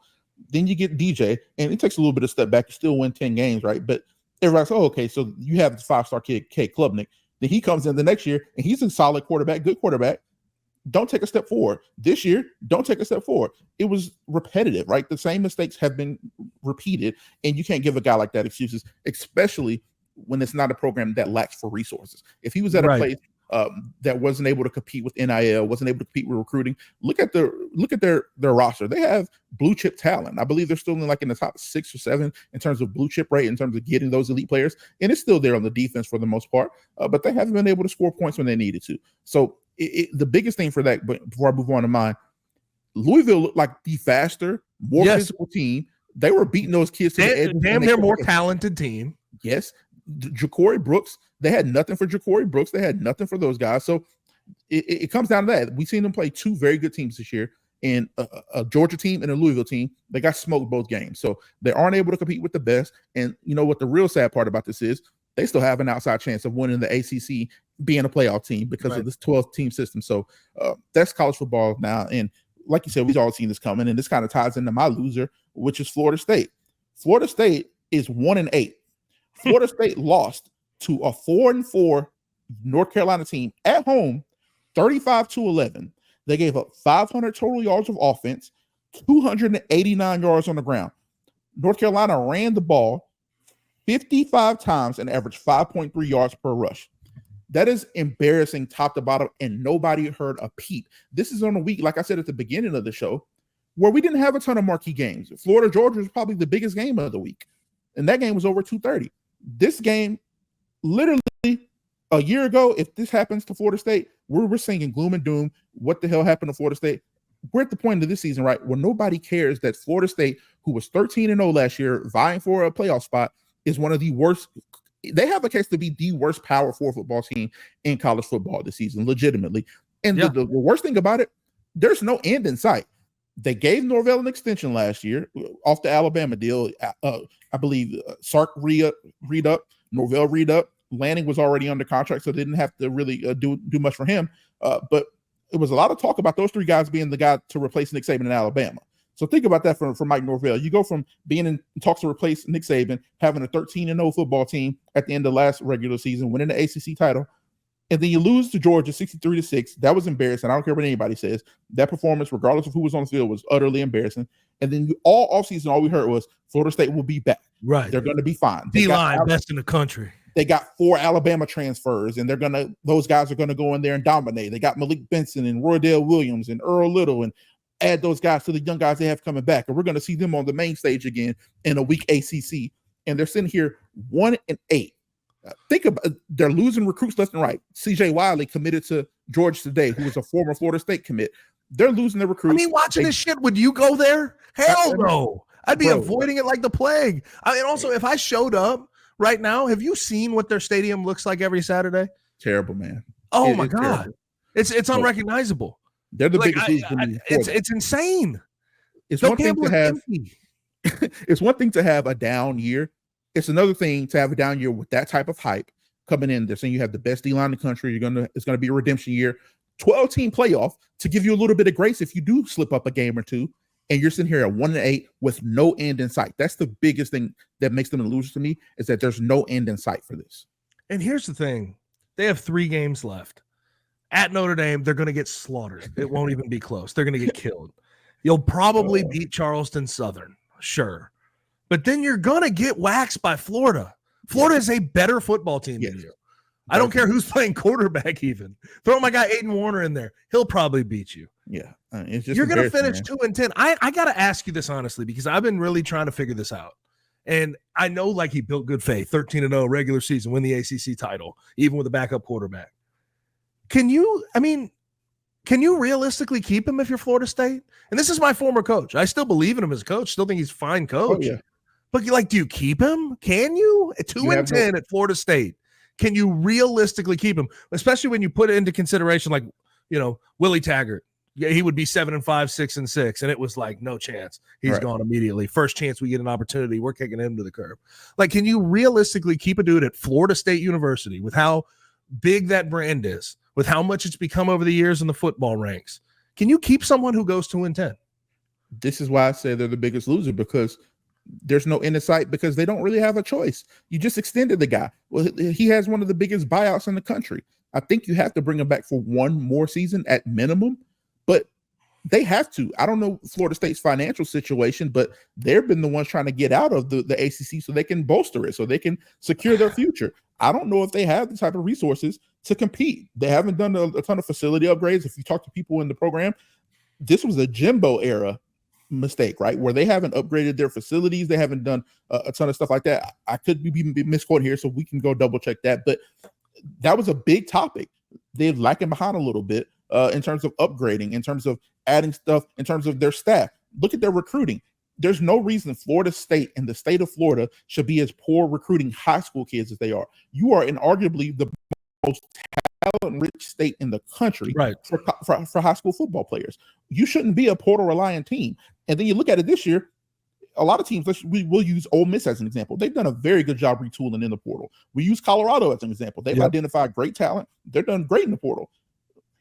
Then you get DJ, and it takes a little bit of step back. You still win 10 games, right? But everybody's, okay, so you have the five-star kid, Kate Klubnik. Then he comes in the next year, and he's a solid quarterback, good quarterback. Don't take a step forward. This year, don't take a step forward. It was repetitive, right? The same mistakes have been repeated, and you can't give a guy like that excuses, especially when it's not a program that lacks for resources. If he was at a place that wasn't able to compete with NIL, wasn't able to compete with recruiting, look at their roster. They have blue chip talent. I believe they're still in the top 6 or 7 in terms of blue chip rate, in terms of getting those elite players, and it's still there on the defense for the most part. But they haven't been able to score points when they needed to. So the biggest thing for that, but before I move on to mine, Louisville looked like the faster, more physical team. They were beating those kids to the edge. Damn near more talented team. Yes. Ja'Cory Brooks, they had nothing for Ja'Cory Brooks. They had nothing for those guys. So it comes down to that. We've seen them play 2 very good teams this year, and a Georgia team and a Louisville team. They got smoked both games. So they aren't able to compete with the best. And you know what the real sad part about this is? They still have an outside chance of winning the ACC, being a playoff team because of this 12-team system. So that's college football now. And like you said, we've all seen this coming, and this kind of ties into my loser, which is Florida State. Florida State is 1-8. Florida State lost to a 4-4 North Carolina team at home, 35-11. They gave up 500 total yards of offense, 289 yards on the ground. North Carolina ran the ball 55 times and averaged 5.3 yards per rush. That is embarrassing top to bottom, and nobody heard a peep. This is on a week, like I said at the beginning of the show, where we didn't have a ton of marquee games. Florida Georgia was probably the biggest game of the week, and that game was over 230. This game, literally a year ago, if this happens to Florida State, we're singing gloom and doom. What the hell happened to Florida State? We're at the point of this season, right, where nobody cares that Florida State, who was 13-0 last year, vying for a playoff spot, is one of the worst. They have a case to be the worst Power 4 football team in college football this season, legitimately. And the worst thing about it, there's no end in sight. They gave Norvell an extension last year off the Alabama deal. I believe Sark re-up, Norvell re-up. Lanning was already under contract, so they didn't have to really do much for him. But it was a lot of talk about those 3 guys being the guy to replace Nick Saban in Alabama. So think about that for Mike Norvell. You go from being in talks to replace Nick Saban, having a 13-0 football team at the end of last regular season, winning the ACC title, And then you lose to Georgia 63-6. That was embarrassing. I don't care what anybody says. That performance, regardless of who was on the field, was utterly embarrassing. And then all offseason, all we heard was Florida State will be back. Right. They're going to be fine. D-line, best in the country. They got 4 Alabama transfers, and those guys are going to go in there and dominate. They got Malik Benson and Roydell Williams and Earl Little, and add those guys to the young guys they have coming back. And we're going to see them on the main stage again in a weak ACC. And they're sitting here 1-8. Think about they're losing recruits left and right. CJ Wiley committed to Georgia today, who was a former Florida State commit. They're losing their recruits. I mean, watching this shit, would you go there? Hell no. I'd be avoiding it like the plague. I mean, also, if I showed up right now, have you seen what their stadium looks like every Saturday? Terrible, man. Oh my God. Terrible. It's unrecognizable. They're the biggest losers. It's insane. It's one thing to have it's one thing to have a down year. It's another thing to have a down year with that type of hype coming in. They're saying you have the best D-line in the country. It's gonna be a redemption year. 12-team playoff to give you a little bit of grace if you do slip up a game or two. And you're sitting here at 1-8 with no end in sight. That's the biggest thing that makes them a loser to me, is that there's no end in sight for this. And here's the thing. They have 3 games left. At Notre Dame, they're going to get slaughtered. It won't even be close. They're going to get killed. You'll probably beat Charleston Southern, sure. But then you're going to get waxed by Florida. Florida is a better football team than you. I don't care who's playing quarterback even. Throw my guy Aiden Warner in there. He'll probably beat you. Yeah. It's just you're going to finish 2-10. I got to ask you this honestly, because I've been really trying to figure this out. And I know, like, he built good faith, 13-0 regular season, win the ACC title, even with a backup quarterback. Can you realistically keep him if you're Florida State? And this is my former coach. I still believe in him as a coach. Still think he's a fine coach. Oh, yeah. But do you keep him? Can you? 2-10 at Florida State. Can you realistically keep him? Especially when you put it into consideration, like, Willie Taggart. Yeah, he would be 7-5, 6-6, and it was like no chance. He's gone immediately. First chance we get an opportunity, we're kicking him to the curb. Like, can you realistically keep a dude at Florida State University with how big that brand is, with how much it's become over the years in the football ranks? Can you keep someone who goes 2-10? This is why I say they're the biggest loser, because there's no end in sight, because they don't really have a choice. You just extended the guy. Well, he has one of the biggest buyouts in the country. I think you have to bring him back for one more season at minimum. But they have to. I don't know Florida State's financial situation, but they've been the ones trying to get out of the ACC so they can bolster it, so they can secure their future. I don't know if they have the type of resources to compete. They haven't done a ton of facility upgrades. If you talk to people in the program, this was a Jimbo era mistake, right? Where they haven't upgraded their facilities. They haven't done a ton of stuff like that. I could be misquoted here, so we can go double check that. But that was a big topic. They're lacking behind a little bit. In terms of upgrading, in terms of adding stuff, in terms of their staff. Look at their recruiting. There's no reason Florida State and the state of Florida should be as poor recruiting high school kids as they are. You are arguably the most talent-rich state in the country for high school football players. You shouldn't be a portal-reliant team. And then you look at it this year, a lot of teams, we'll use Ole Miss as an example. They've done a very good job retooling in the portal. We use Colorado as an example. They've identified great talent. They're done great in the portal.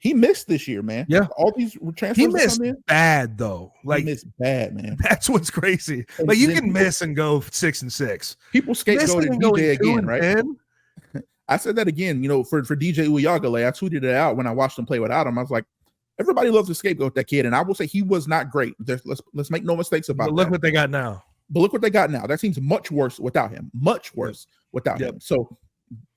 He missed this year, man. Yeah. All these transfers. He missed bad, though. Like, he missed bad, man. That's what's crazy. Like, you can miss and go 6-6. People scapegoated DJ again, right? I said that again, for DJ Uyagale. I tweeted it out when I watched him play without him. I was like, everybody loves to scapegoat that kid. And I will say he was not great. Let's make no mistakes about that. Look what they got now. But look what they got now. That seems much worse without him. Much worse without him. So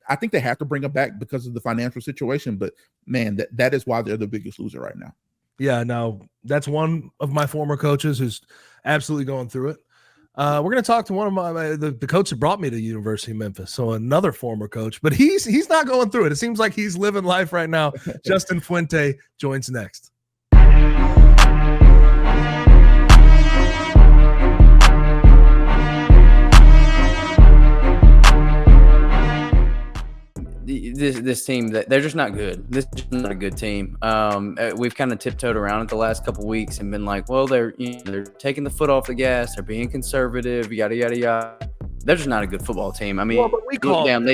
I think they have to bring him back because of the financial situation, but man, that is why they're the biggest loser right now. Yeah, no, that's one of my former coaches who's absolutely going through it. We're going to talk to one of the coach that brought me to the University of Memphis, so another former coach, but he's not going through it. It seems like he's living life right now. Justin Fuente joins next. This team, that they're just not good. This is just not a good team. We've kind of tiptoed around it the last couple of weeks and been like, well, they're taking the foot off the gas. They're being conservative. Yada yada yada. They're just not a good football team. I mean, but we called down.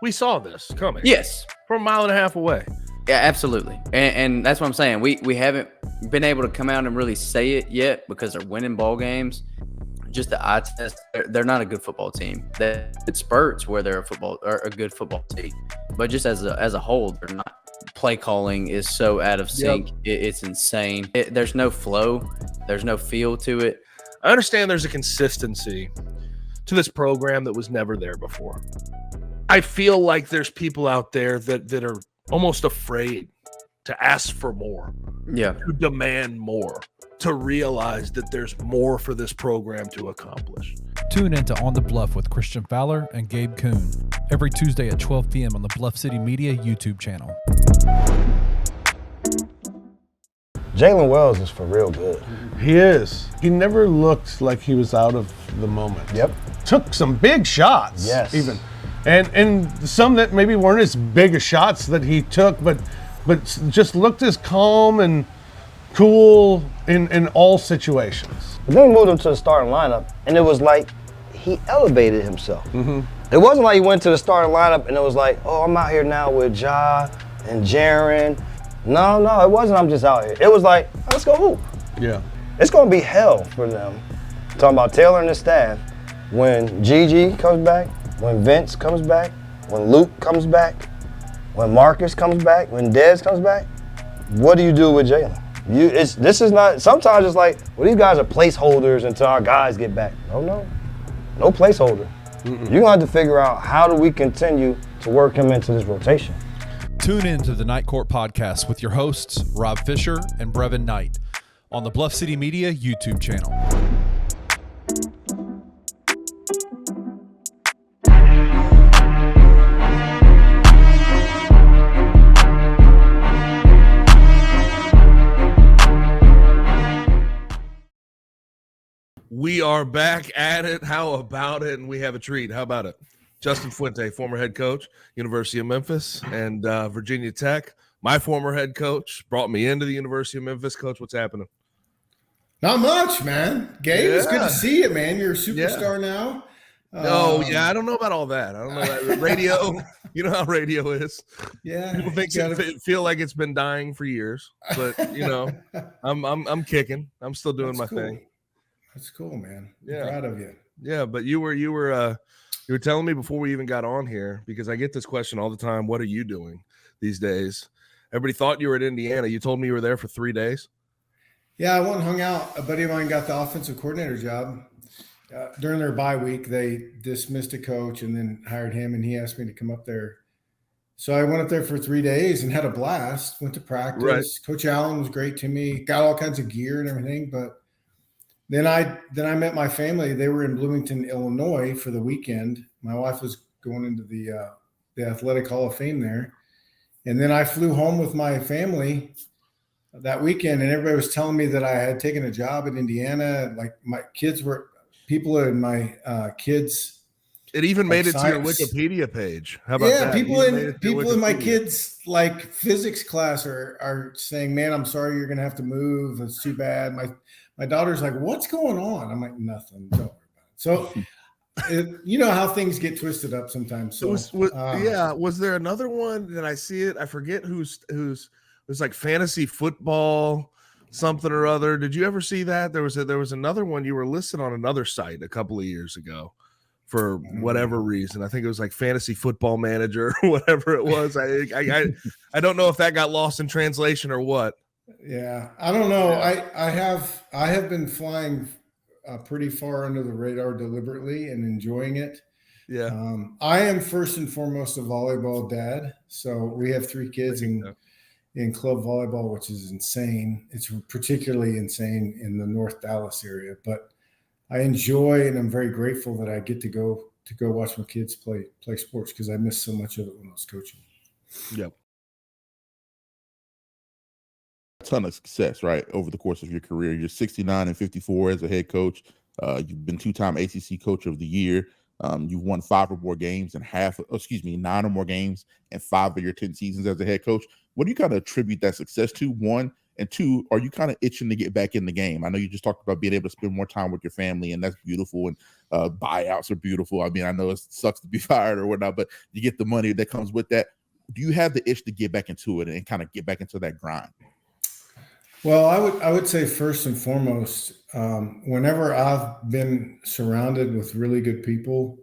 We saw this coming. Yes, from a mile and a half away. Yeah, absolutely. And that's what I'm saying. We haven't been able to come out and really say it yet because they're winning ball games. just the eye test, they're not a good football team. It spurts where they're a good football team, but just as a whole, they're not. Play calling is so out of sync. Yep. It's insane. There's no flow. There's no feel to it. I understand there's a consistency to this program that was never there before. I feel like there's people out there that are almost afraid to ask for more, to demand more, to realize that there's more for this program to accomplish. Tune in to On the Bluff with Christian Fowler and Gabe Kuhn every Tuesday at 12 p.m. on the Bluff City Media YouTube channel. Jalen Wells is for real good. He is. He never looked like he was out of the moment. Yep. Took some big shots. Yes. Even. And some that maybe weren't as big a shots that he took, but just looked as calm and cool in all situations. But then he moved him to the starting lineup, and it was like he elevated himself. Mm-hmm. It wasn't like he went to the starting lineup and it was like, oh, I'm out here now with Ja and Jaren. No, it wasn't I'm just out here. It was like, let's go hoop. Yeah. It's going to be hell for them. Talking about Taylor and the staff. When Gigi comes back, when Vince comes back, when Luke comes back, when Marcus comes back, when Dez comes back, what do you do with Jalen? This is not, sometimes it's like, well, these guys are placeholders until our guys get back. No placeholder. You're going to have to figure out how do we continue to work him into this rotation. Tune in to the Night Court Podcast with your hosts, Rob Fisher and Brevin Knight, on the Bluff City Media YouTube channel. We are back at it. How about it? And we have a treat. How about it? Justin Fuente, former head coach, University of Memphis and Virginia Tech. My former head coach brought me into the University of Memphis. Coach, what's happening? Not much, man. Gabe, it's good to see you, man. You're a superstar now. I don't know about all that. I don't know that. Radio, you know how radio is. Yeah. People feel like it's been dying for years, but I'm kicking. I'm still doing my thing. That's cool, man. Yeah. I'm proud of you. Yeah, but you were telling me before we even got on here, because I get this question all the time, what are you doing these days? Everybody thought you were at Indiana. You told me you were there for 3 days. Yeah, I went and hung out. A buddy of mine got the offensive coordinator job. During their bye week, they dismissed a coach and then hired him, and he asked me to come up there. So I went up there for 3 days and had a blast, went to practice. Right. Coach Allen was great to me, got all kinds of gear and everything, but Then I met my family. They were in Bloomington, Illinois for the weekend. My wife was going into the Athletic Hall of Fame there. And then I flew home with my family that weekend, and everybody was telling me that I had taken a job in Indiana. Like people in my kids. It even made it to your Wikipedia page. How about that? People in my kids' like physics class are saying, man, I'm sorry you're going to have to move. It's too bad. My daughter's like, what's going on? I'm like, nothing. Don't worry about it. So, you know how things get twisted up sometimes. So, was there another one that I see it? I forget who's it was like fantasy football, something or other. Did you ever see that? There was another one you were listed on another site a couple of years ago for whatever reason. I think it was like Fantasy Football Manager or whatever it was. I don't know if that got lost in translation or what. Yeah, I don't know. I have been flying pretty far under the radar deliberately and enjoying it. Yeah. I am first and foremost a volleyball dad. So we have 3 kids in club volleyball, which is insane. It's particularly insane in the North Dallas area, but I enjoy and I'm very grateful that I get to go watch my kids play sports because I missed so much of it when I was coaching. Yep. Ton of success, right, over the course of your career. You're 69-54 as a head coach. You've been 2-time ACC Coach of the Year. You've won 5 or more games and 9 or more games in 5 of your 10 seasons as a head coach. What do you kind of attribute that success to? 1, and 2, are you kind of itching to get back in the game? I know you just talked about being able to spend more time with your family, and that's beautiful. And buyouts are beautiful. I mean, I know it sucks to be fired or whatnot, but you get the money that comes with that. Do you have the itch to get back into it and kind of get back into that grind? Well, I would say first and foremost, whenever I've been surrounded with really good people,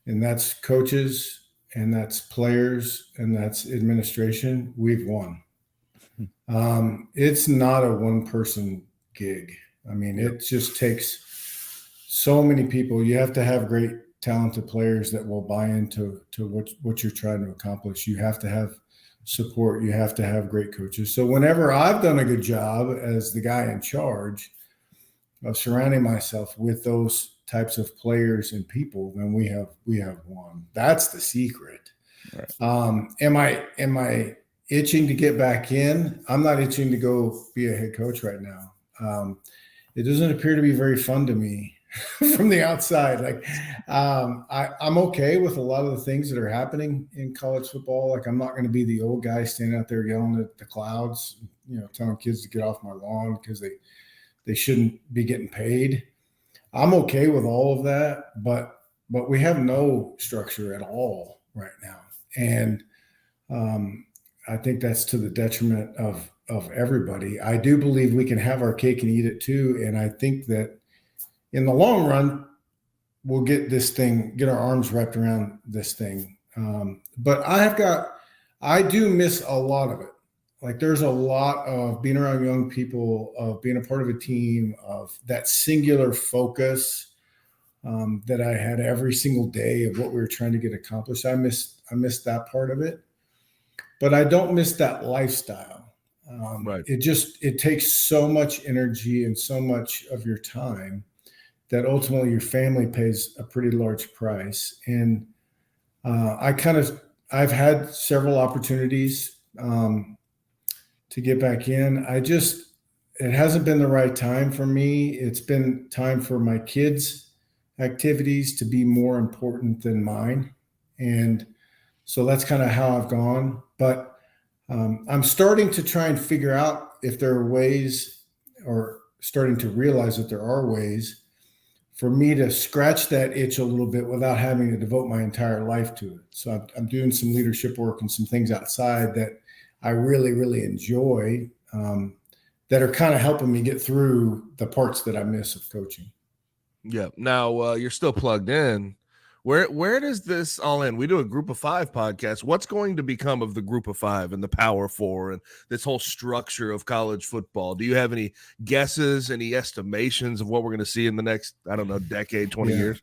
and that's coaches, and that's players, and that's administration, we've won. It's not a one-person gig. I mean, it just takes so many people. You have to have great, talented players that will buy into what you're trying to accomplish. You have to have support. You have to have great coaches. So whenever I've done a good job as the guy in charge of surrounding myself with those types of players and people, then we have won. That's the secret. Right. Am I itching to get back in? I'm not itching to go be a head coach right now. It doesn't appear to be very fun to me from the outside. Like, I'm okay with a lot of the things that are happening in college football. Like, I'm not going to be the old guy standing out there yelling at the clouds, telling kids to get off my lawn because they shouldn't be getting paid. I'm okay with all of that, but we have no structure at all right now. And I think that's to the detriment of everybody. I do believe we can have our cake and eat it too. And I think that in the long run, we'll get our arms wrapped around this thing. But I do miss a lot of it. Like, there's a lot of being around young people, of being a part of a team, of that singular focus that I had every single day of what we were trying to get accomplished. I missed that part of it, but I don't miss that lifestyle. Right. It takes so much energy and so much of your time that ultimately your family pays a pretty large price. And I've had several opportunities to get back in. It hasn't been the right time for me. It's been time for my kids' activities to be more important than mine. And so that's kind of how I've gone. But I'm starting to try and figure out if there are ways, or starting to realize that there are ways for me to scratch that itch a little bit without having to devote my entire life to it. So I'm doing some leadership work and some things outside that I really, really enjoy, that are kind of helping me get through the parts that I miss of coaching. Yeah. Now you're still plugged in. Where does this all end? We do a Group of Five podcast. What's going to become of the Group of Five and the Power Four and this whole structure of college football? Do you have any guesses, any estimations of what we're going to see in the next, decade, 20 years?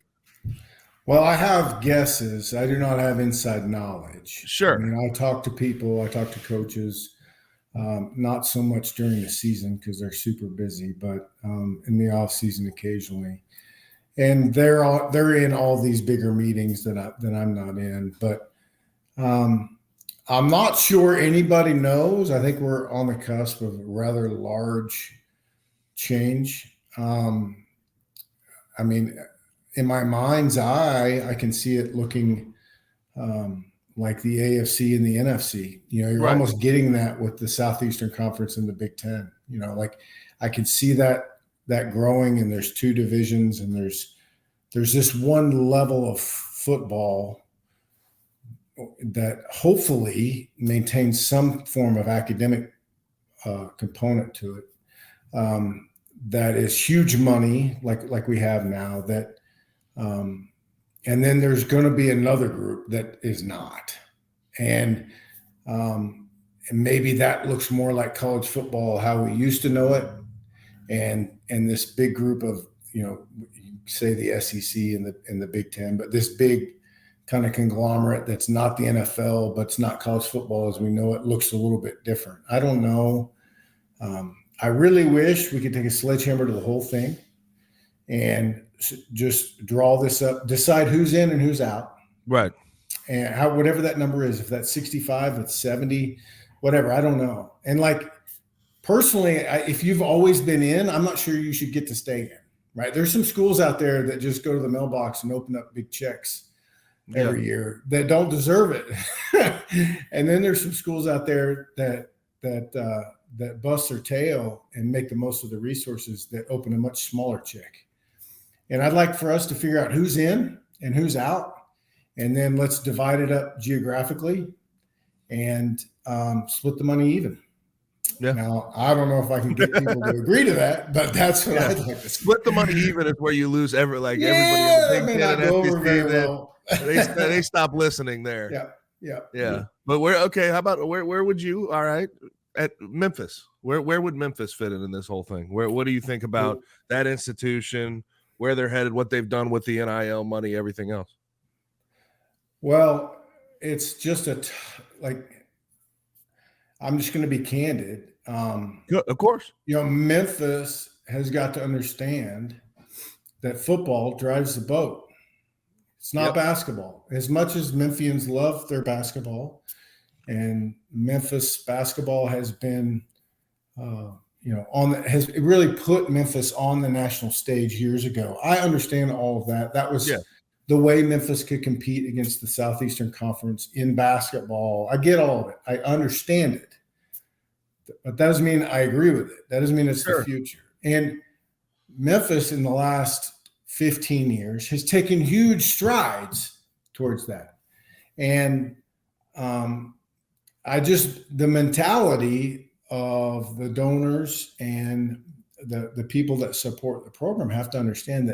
Well, I have guesses. I do not have inside knowledge. Sure. I mean, I talk to people, I talk to coaches, not so much during the season because they're super busy, but in the off season occasionally. And they're in all these bigger meetings that I'm not in. But I'm not sure anybody knows. I think we're on the cusp of a rather large change. I mean, in my mind's eye, I can see it looking like the AFC and the NFC. You're right. Almost getting that with the Southeastern Conference and the Big Ten. Like, I can see that growing, and there's two divisions, and there's this one level of football that hopefully maintains some form of academic component to it. That is huge money, like we have now. And then there's going to be another group that is not, and maybe that looks more like college football, how we used to know it, and this big group of you say the SEC and the Big Ten, but this big kind of conglomerate that's not the NFL, but it's not college football as we know it, looks a little bit different. I don't know. I really wish we could take a sledgehammer to the whole thing and just draw this up, decide who's in and who's out. Right. And whatever that number is, if that's 65, it's 70, whatever, I don't know. And like, personally, if you've always been in, I'm not sure you should get to stay in, right? There's some schools out there that just go to the mailbox and open up big checks every year that don't deserve it. And then there's some schools out there that bust their tail and make the most of the resources that open a much smaller check. And I'd like for us to figure out who's in and who's out, and then let's divide it up geographically and split the money even. Yeah. Now, I don't know if I can get people to agree to that, but that's what I'd like to see. Split the money even is where you lose everybody in Yeah, the that may Big not Ten go and over SEC. very well. They stop listening there. Yeah. But how about where would you? All right, at Memphis, where would Memphis fit in this whole thing? What do you think about that institution, where they're headed, what they've done with the NIL money, everything else? Well, it's just I'm just going to be candid. Good, of course. Memphis has got to understand that football drives the boat. It's not basketball. As much as Memphians love their basketball, and Memphis basketball has been, has really put Memphis on the national stage years ago. I understand all of that. That was the way Memphis could compete against the Southeastern Conference in basketball. I get all of it. I understand it. But that doesn't mean I agree with it. That doesn't mean it's the future. And Memphis in the last 15 years has taken huge strides towards that. And the mentality of the donors and the people that support the program have to understand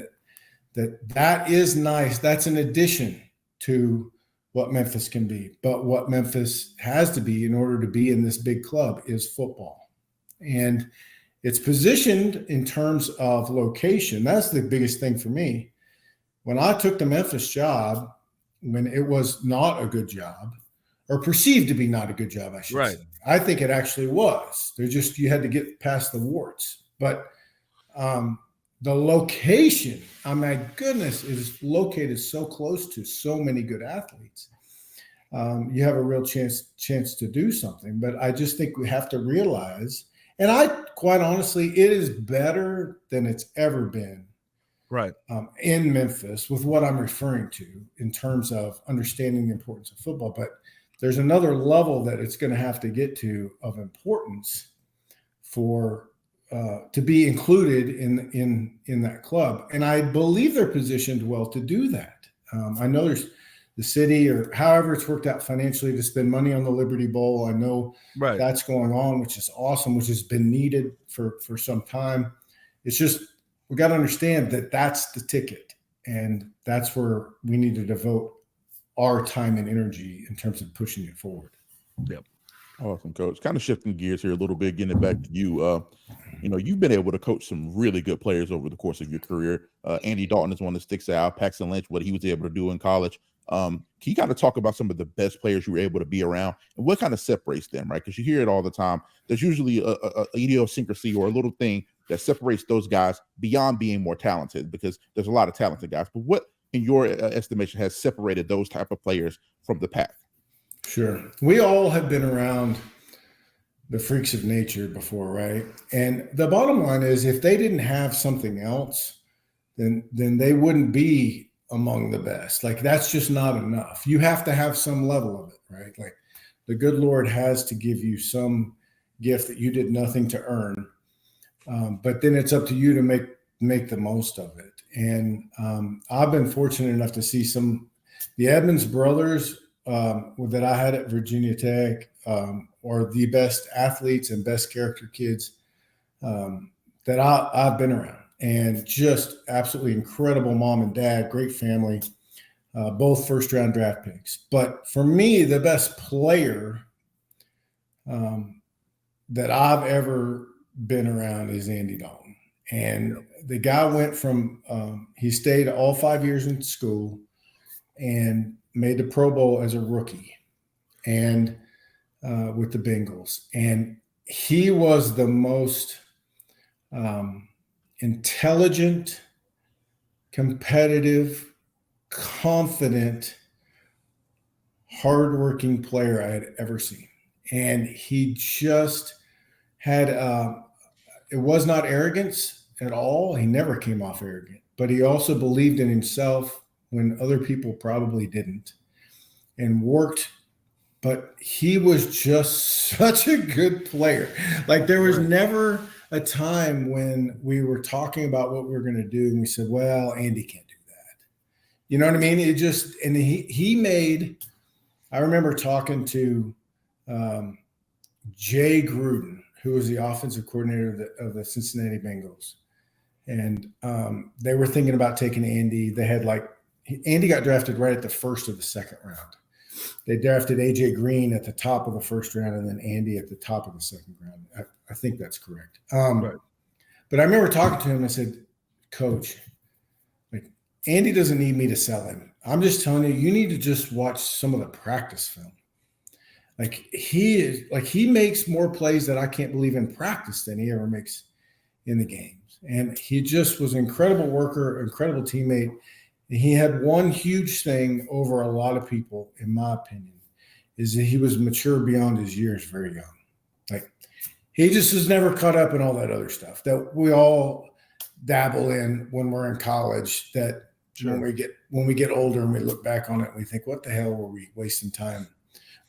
that is nice. That's an addition to what Memphis can be. But what Memphis has to be in order to be in this big club is football. And it's positioned in terms of location. That's the biggest thing for me. When I took the Memphis job, when it was not a good job, or perceived to be not a good job, I should say. I think it actually was. You had to get past the warts. But the location, my goodness, is located so close to so many good athletes. You have a real chance to do something. But I just think we have to realize, and quite honestly, it is better than it's ever been. In Memphis with what I'm referring to in terms of understanding the importance of football. But there's another level that it's going to have to get to of importance for to be included in that club. And I believe they're positioned well to do that. I know there's the city or however it's worked out financially to spend money on the Liberty Bowl. I know that's going on, which is awesome, which has been needed for some time. It's just, we got to understand that that's the ticket, and that's where we need to devote our time and energy in terms of pushing it forward. Yep. Awesome, Coach. Kind of shifting gears here a little bit, getting it back to you. You've been able to coach some really good players over the course of your career. Andy Dalton is one that sticks out. Paxton Lynch, what he was able to do in college. Can you kind of talk about some of the best players you were able to be around and what kind of separates them, right? Because you hear it all the time. There's usually a idiosyncrasy or a little thing that separates those guys beyond being more talented, because there's a lot of talented guys. But what, in your estimation, has separated those type of players from the pack? Sure. We all have been around the freaks of nature before, right? And the bottom line is, if they didn't have something else, then they wouldn't be among the best. Like, that's just not enough. You have to have some level of it, right? Like, the good Lord has to give you some gift that you did nothing to earn. But then it's up to you to make the most of it. And I've been fortunate enough to see the Edmonds brothers that I had at Virginia Tech are the best athletes and best character kids that I've been around. And just absolutely incredible mom and dad, great family, both first-round draft picks. But for me, the best player that I've ever been around is Andy Dalton. And the guy went from he stayed all 5 years in school and made the Pro Bowl as a rookie and with the Bengals. And he was the most intelligent, competitive, confident, hardworking player I had ever seen. And he just had it was not arrogance at all. He never came off arrogant, but he also believed in himself when other people probably didn't, and worked. But he was just such a good player. Like, there was never a time when we were talking about what we were going to do and we said, well, Andy can't do that. You know what I mean? It just, and he made, I remember talking to Jay Gruden, who was the offensive coordinator of the Cincinnati Bengals. And they were thinking about taking Andy. They had Andy got drafted right at the first of the second round. They drafted AJ Green at the top of the first round and then Andy at the top of the second round. I think that's correct. Right. But I remember talking to him and I said, Coach, Andy doesn't need me to sell him. I'm just telling you, you need to just watch some of the practice film. He makes more plays that I can't believe in practice than he ever makes in the games. And he just was an incredible worker, incredible teammate. And he had one huge thing over a lot of people, in my opinion, is that he was mature beyond his years, very young. He just was never caught up in all that other stuff that we all dabble in when we're in college, that when we get older and we look back on it and we think, what the hell were we wasting time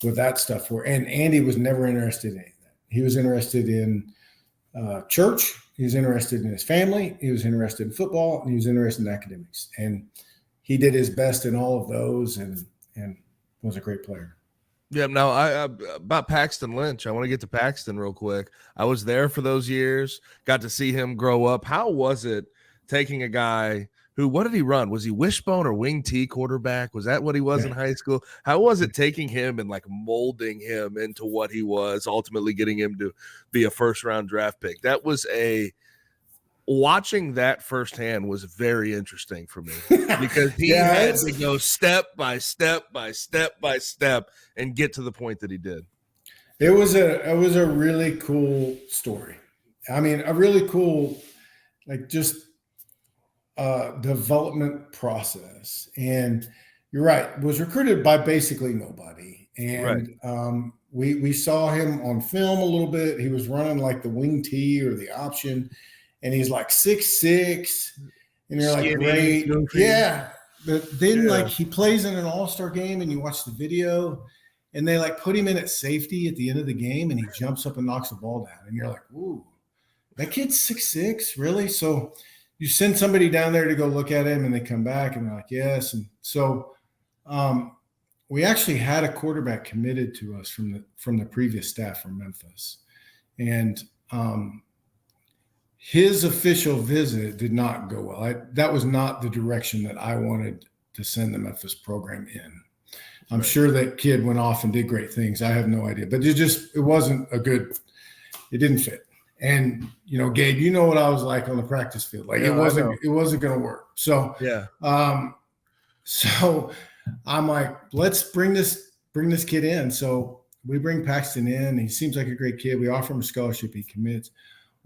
with that stuff for? And Andy was never interested in any of that. He was interested in church. He was interested in his family. He was interested in football, and he was interested in academics. And he did his best in all of those and was a great player. Yeah. Now, about Paxton Lynch, I want to get to Paxton real quick. I was there for those years, got to see him grow up. How was it taking a guy who, what did he run? Was he wishbone or wing T quarterback? Was that what he was in high school? How was it taking him and molding him into what he was, ultimately getting him to be a first-round draft pick? That was watching that firsthand was very interesting for me because he had to go step by step by step by step and get to the point that he did. It was a really cool story. I mean, a really cool, development process. And you're right, was recruited by basically nobody. And we saw him on film a little bit. He was running the wing T or the option, and he's 6'6", and you're like, great. Yeah. But then he plays in an all-star game and you watch the video and they put him in at safety at the end of the game and he jumps up and knocks the ball down. And you're like, ooh, that kid's 6'6", really? So you send somebody down there to go look at him and they come back and they're like, yes. And so we actually had a quarterback committed to us from the previous staff from Memphis. And his official visit did not go well. That was not the direction that I wanted to send the Memphis program in. I'm sure that kid went off and did great things. I have no idea, but it wasn't it didn't fit. And, Gabe, you know what I was like on the practice field. It wasn't going to work. So, so I'm like, let's bring this kid in. So we bring Paxton in. He seems like a great kid. We offer him a scholarship. He commits.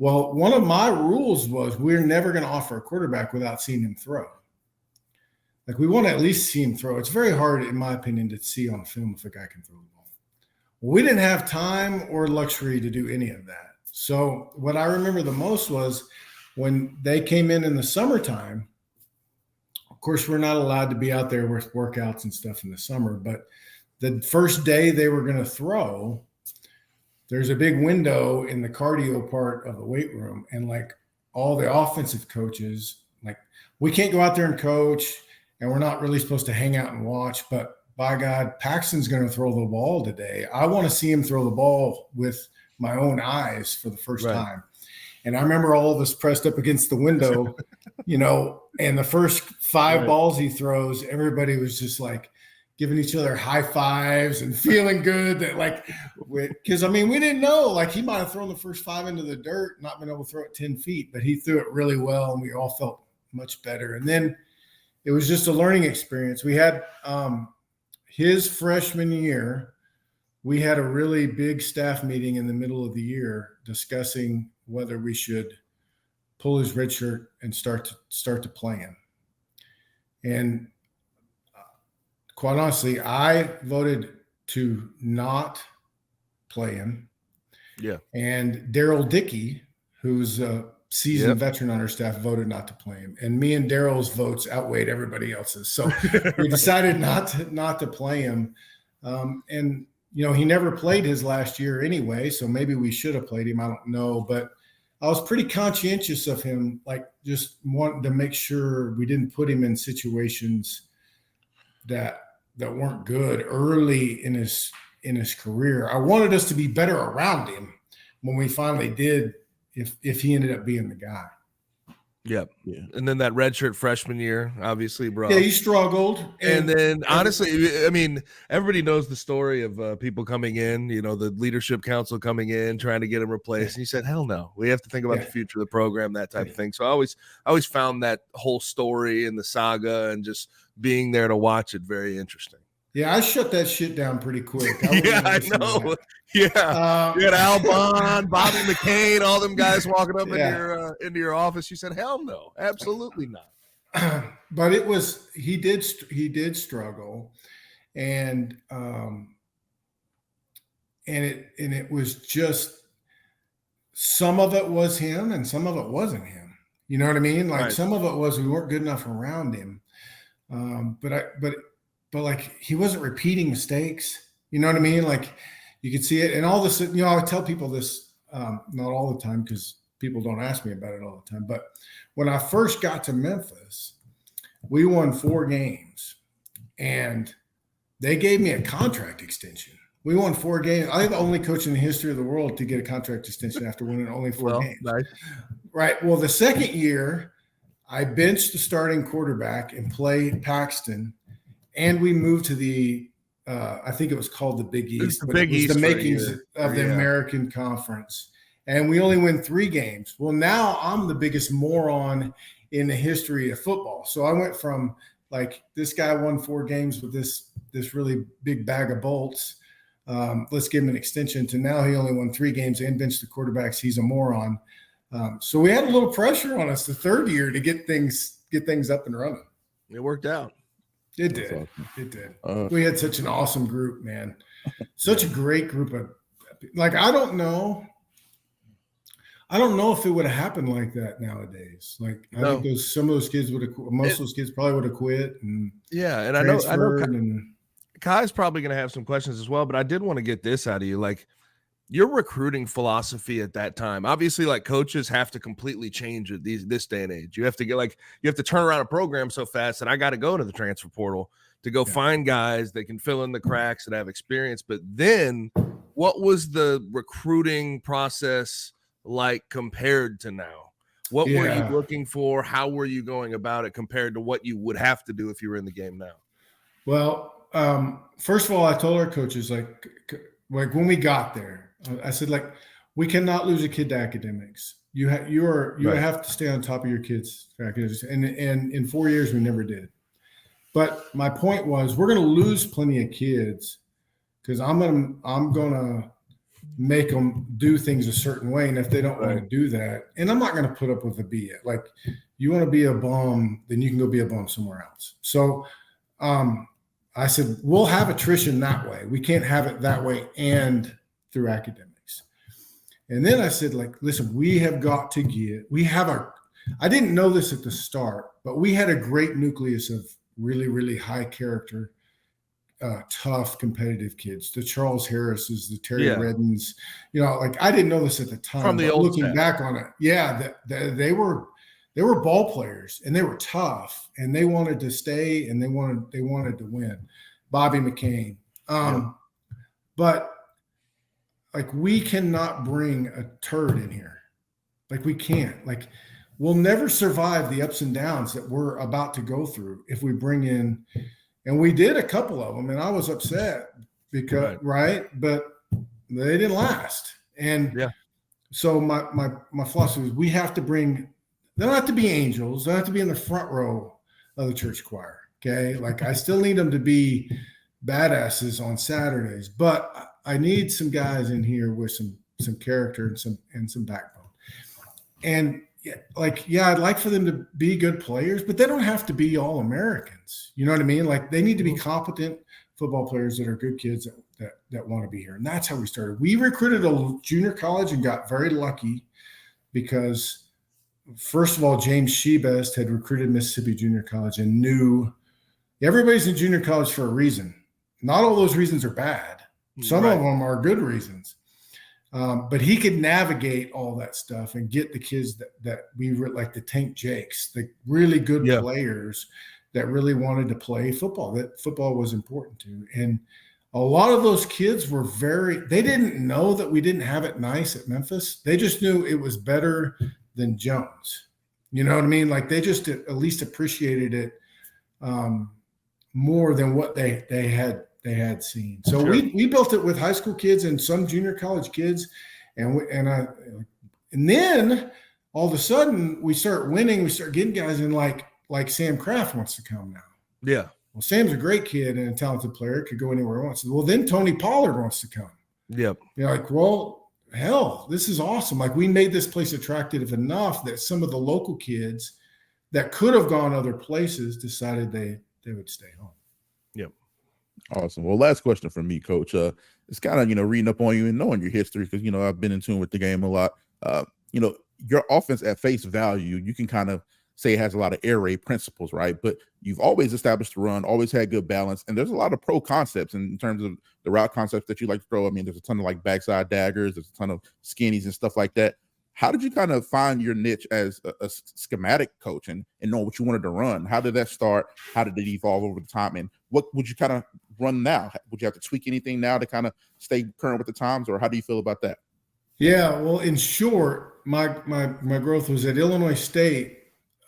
Well, one of my rules was we're never going to offer a quarterback without seeing him throw. We want to at least see him throw. It's very hard, in my opinion, to see on film if a guy can throw the ball. Well, we didn't have time or luxury to do any of that. So what I remember the most was when they came in the summertime. Of course, we're not allowed to be out there with workouts and stuff in the summer, but the first day they were going to throw, there's a big window in the cardio part of the weight room. And all the offensive coaches, we can't go out there and coach and we're not really supposed to hang out and watch, but by God, Paxton's going to throw the ball today. I want to see him throw the ball with my own eyes for the first time. And I remember all of us pressed up against the window, and the first 5 balls he throws, everybody was just giving each other high fives and feeling good that because we didn't know, he might have thrown the first 5 into the dirt, not been able to throw it 10 feet, but he threw it really well and we all felt much better. And then it was just a learning experience. We had his freshman year, we had a really big staff meeting in the middle of the year discussing whether we should pull his red shirt and start to play him. And quite honestly, I voted to not play him. Yeah. And Daryl Dickey, who's a seasoned veteran on our staff, voted not to play him. And me and Daryl's votes outweighed everybody else's. So we decided not to play him. And he never played his last year anyway, so maybe we should have played him. I don't know, but I was pretty conscientious of him, just wanting to make sure we didn't put him in situations that weren't good early in his career. I wanted us to be better around him, when we finally did, if he ended up being the guy. Yep. Yeah. And then that redshirt freshman year, obviously, bro. Yeah, he struggled. And then, honestly, I mean, everybody knows the story of people coming in, you know, the leadership council coming in, trying to get him replaced. And he said, hell no, we have to think about the future of the program, that type of thing. So I always found that whole story and the saga and just being there to watch it very interesting. Yeah, I shut that shit down pretty quick. I know. Yeah. You had Al Bond, Bobby McCain, all them guys walking up into your office. You said, hell no, absolutely not. But he did struggle, and it was just, some of it was him and some of it wasn't him. You know what I mean? Like some of it was we weren't good enough around him. But like, he wasn't repeating mistakes. You know what I mean? Like, you could see it. And all this, you know, I tell people this, not all the time because people don't ask me about it all the time. But when I first got to Memphis, we won 4 games and they gave me a contract extension. We won 4 games. I'm the only coach in the history of the world to get a contract extension after winning only 4 games. Nice. Right. Well, the second year, I benched the starting quarterback and played Paxton. And we moved to the, I think it was called the Big East. The makings of the American Conference. And we only win 3 games. Well, now I'm the biggest moron in the history of football. So I went from like, this guy won 4 games with this really big bag of bolts. Let's give him an extension, to now he only won 3 games and benched the quarterbacks. He's a moron. So we had a little pressure on us the third year to get things up and running. It worked out. It did. Awesome. It did. We had such an awesome group, man. Such a great group of, like, I don't know if it would have happened like that nowadays. Like, I think some of those kids would have, most of those kids probably would have quit. And I know Kai's probably going to have some questions as well, but I did want to get this out of you. Like, your recruiting philosophy at that time, obviously, like, coaches have to completely change it this day and age. You have to you have to turn around a program so fast that I got to go to the transfer portal to go find guys that can fill in the cracks that have experience. But then what was the recruiting process like compared to now? What were you looking for? How were you going about it compared to what you would have to do if you were in the game now? Well, first of all, I told our coaches, like when we got there, I said, like, we cannot lose a kid to academics. You have to stay on top of your kids' academics. And in 4 years, we never did. But my point was, we're going to lose plenty of kids because I'm gonna make them do things a certain way. And if they don't want to do that, and I'm not going to put up with a B. Like, you want to be a bum, then you can go be a bum somewhere else. So I said, we'll have attrition that way. We can't have it that way and through academics. And then I said, like, listen, I didn't know this at the start, but we had a great nucleus of really, really high character, tough, competitive kids. The Charles Harrises, the Terry Reddens, you know, like, I didn't know this at the time. From the old looking staff. back on it, they were ball players and they were tough and they wanted to stay and they wanted to win. Bobby McCain. But like, we cannot bring a turd in here. Like, we can't. Like, we'll never survive the ups and downs that we're about to go through if we bring in, and we did a couple of them, and I was upset because but they didn't last. And so my philosophy is, we have to bring, they don't have to be angels, they don't have to be in the front row of the church choir. Okay. Like, I still need them to be badasses on Saturdays, but I need some guys in here with some character and some backbone. And I'd like for them to be good players, but they don't have to be all Americans. You know what I mean? Like, they need to be competent football players that are good kids that want to be here. And that's how we started. We recruited a junior college and got very lucky because, first of all, James Shebest had recruited Mississippi Junior College and knew everybody's in junior college for a reason. Not all those reasons are bad. Some of them are good reasons. But he could navigate all that stuff and get the kids that we were, like the Tank Jakes, the really good players that really wanted to play football, that football was important to. And a lot of those kids were they didn't know that we didn't have it nice at Memphis. They just knew it was better than Jones. You know what I mean? Like they just at least appreciated it more than what they had seen. So Sure. we built it with high school kids and some junior college kids, and then all of a sudden we start winning. We start getting guys in like Sam Kraft wants to come now. Yeah. Well, Sam's a great kid and a talented player, could go anywhere he wants. Well, then Tony Pollard wants to come. Yep. You're like, well, hell, this is awesome. Like we made this place attractive enough that some of the local kids that could have gone other places decided they would stay home. Yep. Awesome. Well, last question from me, Coach. It's kind of, reading up on you and knowing your history because, I've been in tune with the game a lot. Your offense at face value, you can kind of say it has a lot of air raid principles, right? But you've always established the run, always had good balance. And there's a lot of pro concepts in terms of the route concepts that you like to throw. I mean, there's a ton of like backside daggers, there's a ton of skinnies and stuff like that. How did you kind of find your niche as a schematic coach and know what you wanted to run? How did that start? How did it evolve over the time? And what would you kind of run now? Would you have to tweak anything now to kind of stay current with the times, or how do you feel about that? Yeah, well, in short, my growth was at Illinois State.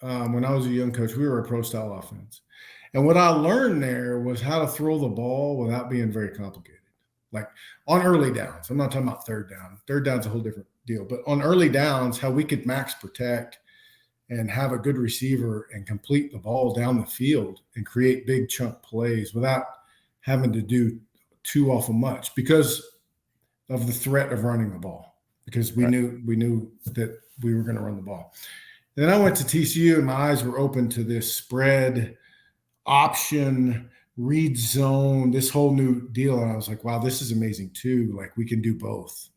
When I was a young coach, we were a pro style offense. And what I learned there was how to throw the ball without being very complicated. Like on early downs, I'm not talking about third down. Third down's a whole different deal. But on early downs, how we could max protect and have a good receiver and complete the ball down the field and create big chunk plays without having to do too awful much because of the threat of running the ball. Because we knew that we were going to run the ball. Then I went to TCU and my eyes were open to this spread, option, read zone, this whole new deal. And I was like, wow, this is amazing too. Like we can do both.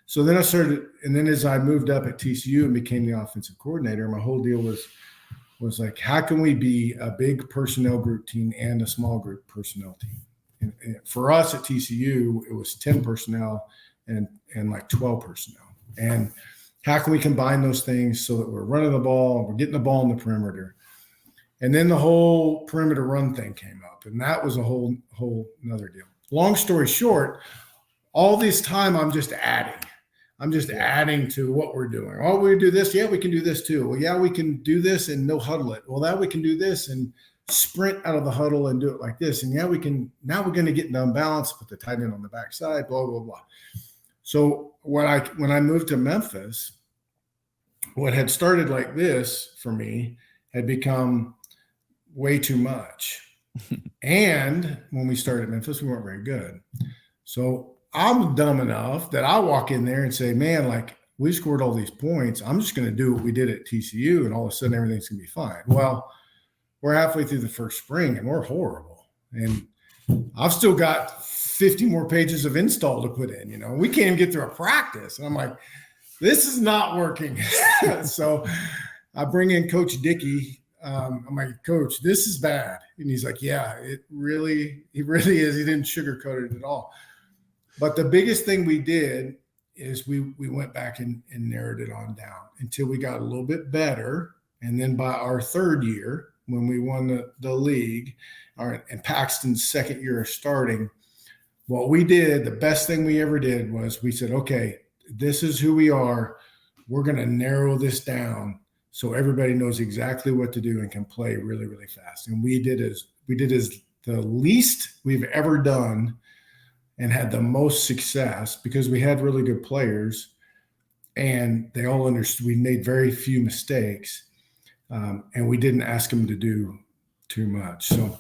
So then I started, and then as I moved up at TCU and became the offensive coordinator, my whole deal was like, how can we be a big personnel group team and a small group personnel team? And for us at TCU, it was 10 personnel and like 12 personnel. And how can we combine those things so that we're running the ball, we're getting the ball in the perimeter? And then the whole perimeter run thing came up, and that was a whole another deal. Long story short, all this time I'm just adding. I'm just adding to what we're doing. Oh, we do this. Yeah, we can do this too. Well, yeah, we can do this and no huddle it. Well, now we can do this and sprint out of the huddle and do it like this. And yeah, we can. Now we're going to get into unbalance, put the tight end on the backside, blah, blah, blah. So when I moved to Memphis, what had started like this for me had become way too much. And when we started at Memphis, we weren't very good. So I'm dumb enough that I walk in there and say, man, like we scored all these points. I'm just going to do what we did at TCU and all of a sudden everything's going to be fine. Well, we're halfway through the first spring and we're horrible. And I've still got 50 more pages of install to put in, we can't even get through a practice. And I'm like, this is not working. So I bring in Coach Dickey. I'm like, Coach, this is bad. And he's like, yeah, it really is. He didn't sugarcoat it at all. But the biggest thing we did is we went back and narrowed it on down until we got a little bit better. And then by our third year, when we won the league, and Paxton's second year of starting, what we did, the best thing we ever did was we said, okay, this is who we are. We're going to narrow this down so everybody knows exactly what to do and can play really, really fast. And we did as the least we've ever done and had the most success because we had really good players and they all understood. We made very few mistakes and we didn't ask them to do too much. So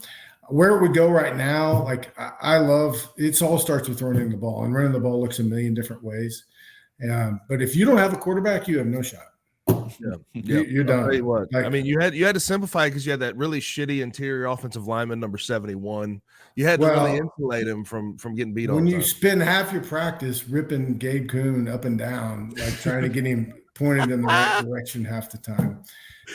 where it would go right now, like I love, it all starts with running the ball, and running the ball looks a million different ways. But if you don't have a quarterback, you have no shot. You're done. I'll tell you what, I mean, you had to simplify because you had that really shitty interior offensive lineman, number 71. You had to really insulate him from getting beat on. When you spend half your practice ripping Gabe Kuhn up and down, like trying to get him pointed in the right direction half the time,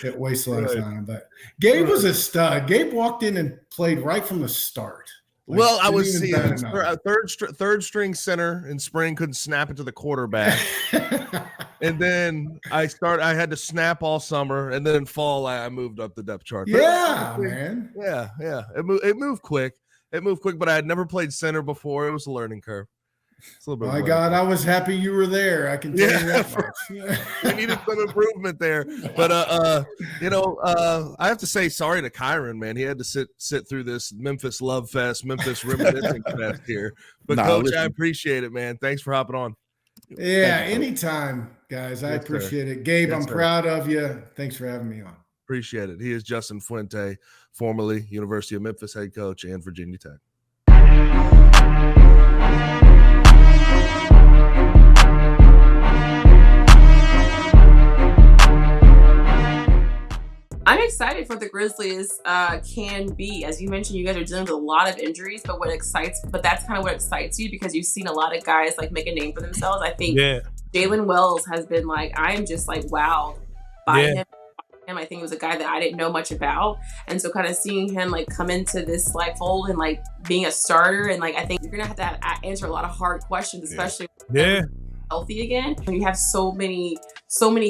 it wastes a lot of time. But Gabe was a stud. Gabe walked in and played right from the start. Like, well, I was seeing a third string center in spring, couldn't snap it to the quarterback. And then I had to snap all summer, and then in fall I moved up the depth chart. Yeah, man. Yeah. It moved quick. It moved quick, but I had never played center before. It was a learning curve. It's a little bit. My God, I was happy you were there. I can tell you that much. We needed some improvement there, but I have to say sorry to Kyron, man. He had to sit through this Memphis love fest, Memphis reminiscing fest here. But Coach, listen. I appreciate it, man. Thanks for hopping on. Yeah, anytime, guys. I appreciate it. Gabe, I'm proud of you. Thanks for having me on. Appreciate it. He is Justin Fuente, formerly University of Memphis head coach and Virginia Tech. I'm excited for what the Grizzlies can be. As you mentioned, you guys are dealing with a lot of injuries, but that's kind of what excites you because you've seen a lot of guys like make a name for themselves. I think Jalen Wells has been like, I'm just like wowed by him. I think it was a guy that I didn't know much about. And so kind of seeing him like come into this like fold and like being a starter. And like, I think you're going to have to answer a lot of hard questions, especially healthy again. When you have so many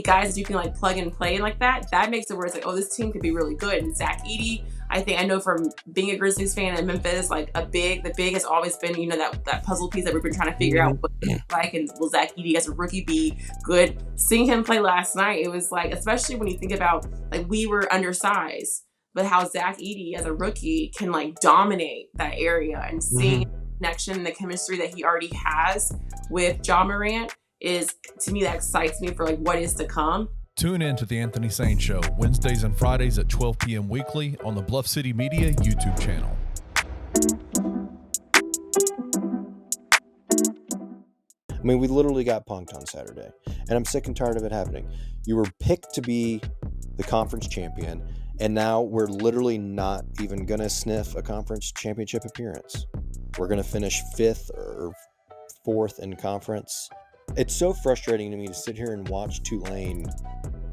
guys that you can like plug and play like that makes it where it's like, oh, this team could be really good. And Zach Edey, I know from being a Grizzlies fan in Memphis, like the big has always been, that puzzle piece that we've been trying to figure out what it's like, and will Zach Edey as a rookie be good? Seeing him play last night, it was like, especially when you think about like we were undersized, but how Zach Edey as a rookie can like dominate that area, and seeing connection and the chemistry that he already has with Ja Morant is, to me, that excites me for like what is to come. Tune in to The Anthony Sane Show, Wednesdays and Fridays at 12 p.m. weekly on the Bluff City Media YouTube channel. I mean, we literally got punked on Saturday, and I'm sick and tired of it happening. You were picked to be the conference champion, and now we're literally not even going to sniff a conference championship appearance. We're going to finish 5th or 4th in conference. It's so frustrating to me to sit here and watch Tulane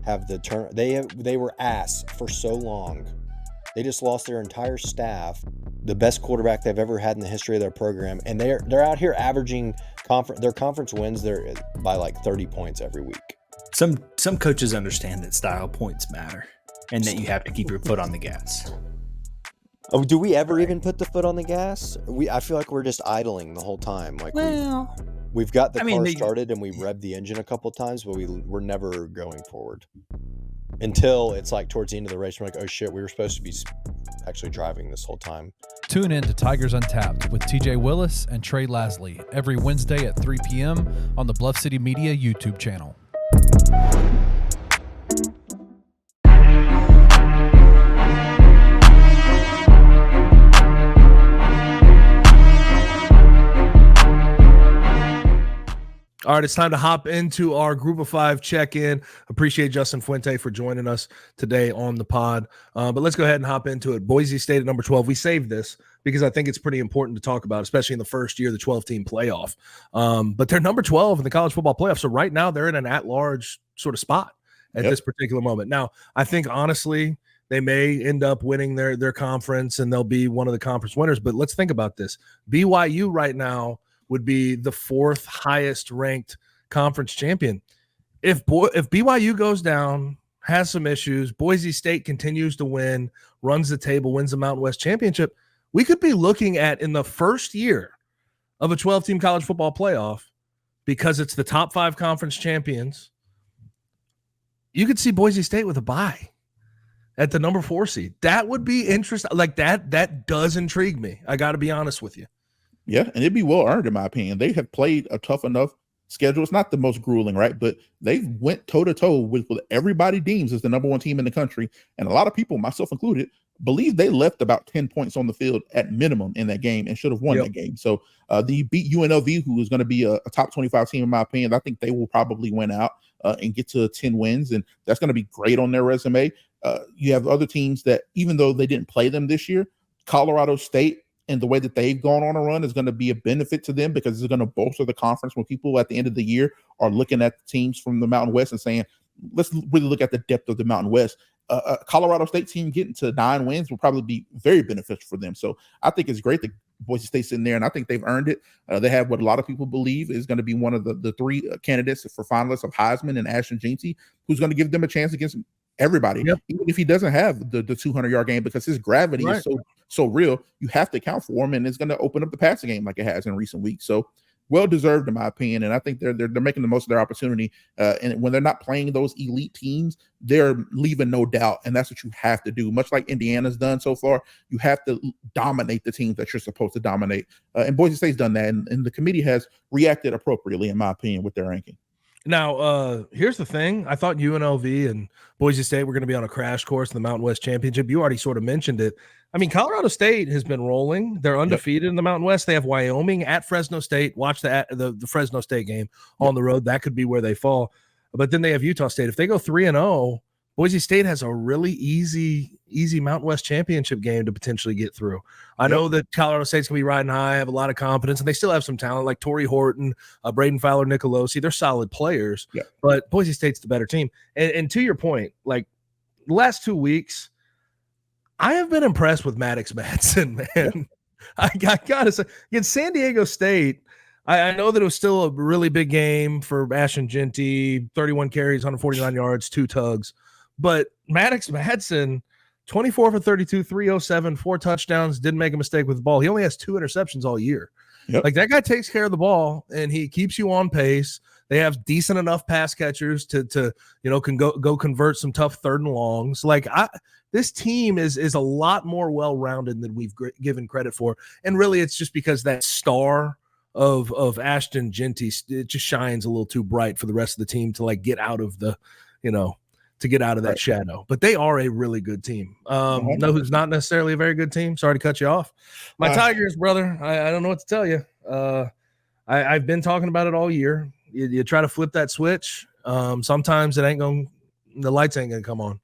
have the turn. They were ass for so long. They just lost their entire staff, the best quarterback they've ever had in the history of their program, and they're out here averaging their conference wins there by like 30 points every week. Some coaches understand that style points matter and that you have to keep your foot on the gas. Oh, do we ever even put the foot on the gas? I feel like we're just idling the whole time. Like, we've got the car started and we revved the engine a couple times, but we're never going forward until it's like towards the end of the race. We're like, oh shit, we were supposed to be actually driving this whole time. Tune in to Tigers Untapped with TJ Willis and Trey Lasley every Wednesday at 3 p.m. on the Bluff City Media YouTube channel. All right, it's time to hop into our Group of 5 check-in. Appreciate Justin Fuente for joining us today on the pod. But let's go ahead and hop into it. Boise State at number 12. We saved this because I think it's pretty important to talk about, especially in the first year of the 12-team playoff. But they're number 12 in the college football playoff. So right now they're in an at-large sort of spot at this particular moment. Now, I think, honestly, they may end up winning their conference and they'll be one of the conference winners. But let's think about this. BYU right now would be the 4th highest ranked conference champion. If BYU goes down, has some issues, Boise State continues to win, runs the table, wins the Mountain West Championship, we could be looking at, in the first year of a 12-team college football playoff, because it's the top 5 conference champions, you could see Boise State with a bye at the number 4 seed. That would be interesting. Like that does intrigue me. I got to be honest with you. Yeah, and it'd be well earned, in my opinion. They have played a tough enough schedule. It's not the most grueling, right? But they've went toe-to-toe with what everybody deems as the number 1 team in the country. And a lot of people, myself included, believe they left about 10 points on the field at minimum in that game and should have won that game. So they beat UNLV, who is going to be a top 25 team, in my opinion. I think they will probably win out and get to 10 wins, and that's going to be great on their resume. You have other teams that, even though they didn't play them this year, Colorado State, and the way that they've gone on a run is going to be a benefit to them because it's going to bolster the conference when people at the end of the year are looking at the teams from the Mountain West and saying, let's really look at the depth of the Mountain West. A Colorado State team getting to 9 wins will probably be very beneficial for them. So I think it's great that Boise State's in there, and I think they've earned it. They have what a lot of people believe is going to be one of the 3 candidates for finalists of Heisman and Ashton Jeanty, who's going to give them a chance against everybody, even if he doesn't have the 200-yard game, because his gravity is so real. You have to account for them, and it's going to open up the passing game like it has in recent weeks. So well deserved, in my opinion, and I think they're making the most of their opportunity. And when they're not playing those elite teams, they're leaving no doubt, and that's what you have to do. Much like Indiana's done so far, you have to dominate the teams that you're supposed to dominate. And Boise State's done that, and the committee has reacted appropriately, in my opinion, with their ranking. Now, here's the thing. I thought UNLV and Boise State were going to be on a crash course in the Mountain West Championship. You already sort of mentioned it. I mean, Colorado State has been rolling. They're undefeated in the Mountain West. They have Wyoming at Fresno State. Watch the Fresno State game on the road. That could be where they fall. But then they have Utah State. If they go 3-0, Boise State has a really easy Mountain West Championship game to potentially get through. I know that Colorado State's going to be riding high, have a lot of confidence, and they still have some talent like Torrey Horton, Braden Fowler, Nicolosi. They're solid players, but Boise State's the better team. And to your point, like the last 2 weeks, I have been impressed with MACtion, man. I got to say, against San Diego State, I know that it was still a really big game for Ashton Genty, 31 carries, 149 yards, 2 tugs. But MACtion, 24 for 32, 307, 4 touchdowns, didn't make a mistake with the ball. He only has 2 interceptions all year. Like that guy takes care of the ball, and he keeps you on pace. They have decent enough pass catchers to can go convert some tough 3rd and longs. Like this team is a lot more well-rounded than we've given credit for. And really it's just because that star of Ashton Genty, it just shines a little too bright for the rest of the team to like get out of the, to get out of that shadow. But they are a really good team. No, who's not necessarily a very good team. Sorry to cut you off. My Tigers, brother. I don't know what to tell you. I've been talking about it all year. You try to flip that switch. Sometimes the lights ain't gonna come on.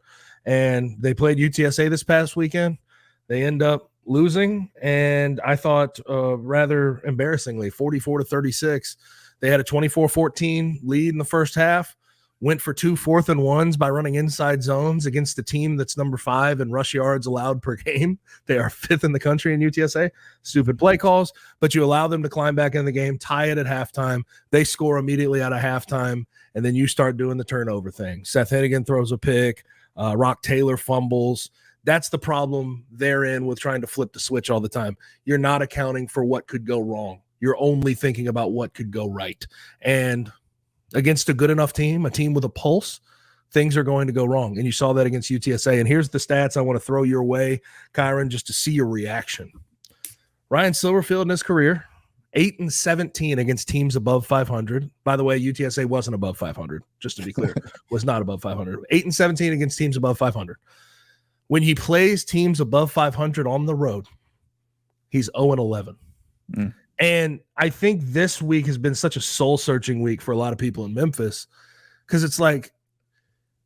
And they played UTSA this past weekend. They end up losing, and I thought rather embarrassingly, 44-36. They had a 24-14 lead in the first half. Went for 2 4th and 1s by running inside zones against the team that's number 5 in rush yards allowed per game. They are 5th in the country in UTSA. Stupid play calls, but you allow them to climb back in the game, tie it at halftime. They score immediately out of halftime, and then you start doing the turnover thing. Seth Hennigan throws a pick. Rock Taylor fumbles. That's the problem they're in with trying to flip the switch all the time. You're not accounting for what could go wrong. You're only thinking about what could go right. And against a good enough team, a team with a pulse, things are going to go wrong. And you saw that against UTSA. And here's the stats I want to throw your way, Kyron, just to see your reaction. Ryan Silverfield in his career, 8-17 against teams above 500. By the way, UTSA wasn't above 500, just to be clear, was not above 500. 8-17 against teams above 500. When he plays teams above 500 on the road, he's 0-11. And I think this week has been such a soul-searching week for a lot of people in Memphis, because it's like,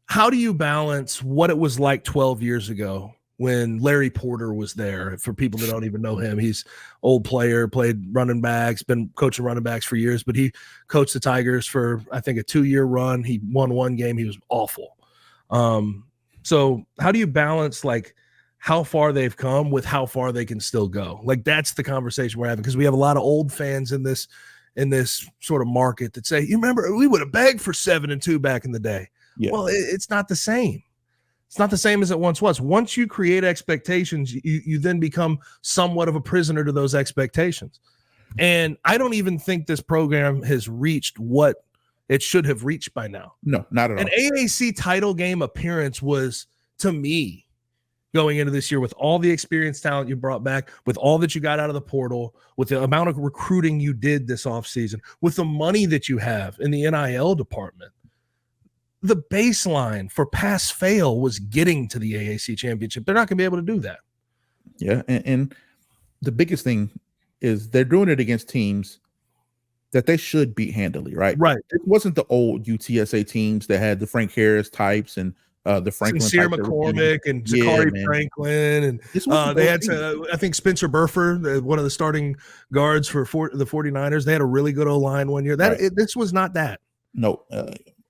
how do you balance what it was like 12 years ago when Larry Porter was there? For people that don't even know him, he's old player, played running backs, been coaching running backs for years, but he coached the Tigers for, I think, a 2-year run. He won 1 game. He was awful. So how do you balance like how far they've come with how far they can still go? Like that's the conversation we're having, because we have a lot of old fans in this sort of market that say, you remember we would have begged for 7-2 back in the day. Well, it's not the same. It's not the same as it once was. Once you create expectations, you then become somewhat of a prisoner to those expectations. And I don't even think this program has reached what it should have reached by now. No, not at all. An AAC title game appearance was, to me, going into this year with all the experienced talent you brought back, with all that you got out of the portal, with the amount of recruiting you did this offseason, with the money that you have in the NIL department. The baseline for pass-fail was getting to the AAC championship. They're not going to be able to do that. Yeah, and the biggest thing is they're doing it against teams that they should beat handily, right? Right. It wasn't the old UTSA teams that had the Frank Harris types and the Franklin Sincere type McCormick and Zachary Franklin, and they had I think Spencer Burford, one of the starting guards for the 49ers. They had a really good O-line one year. This was not that. No,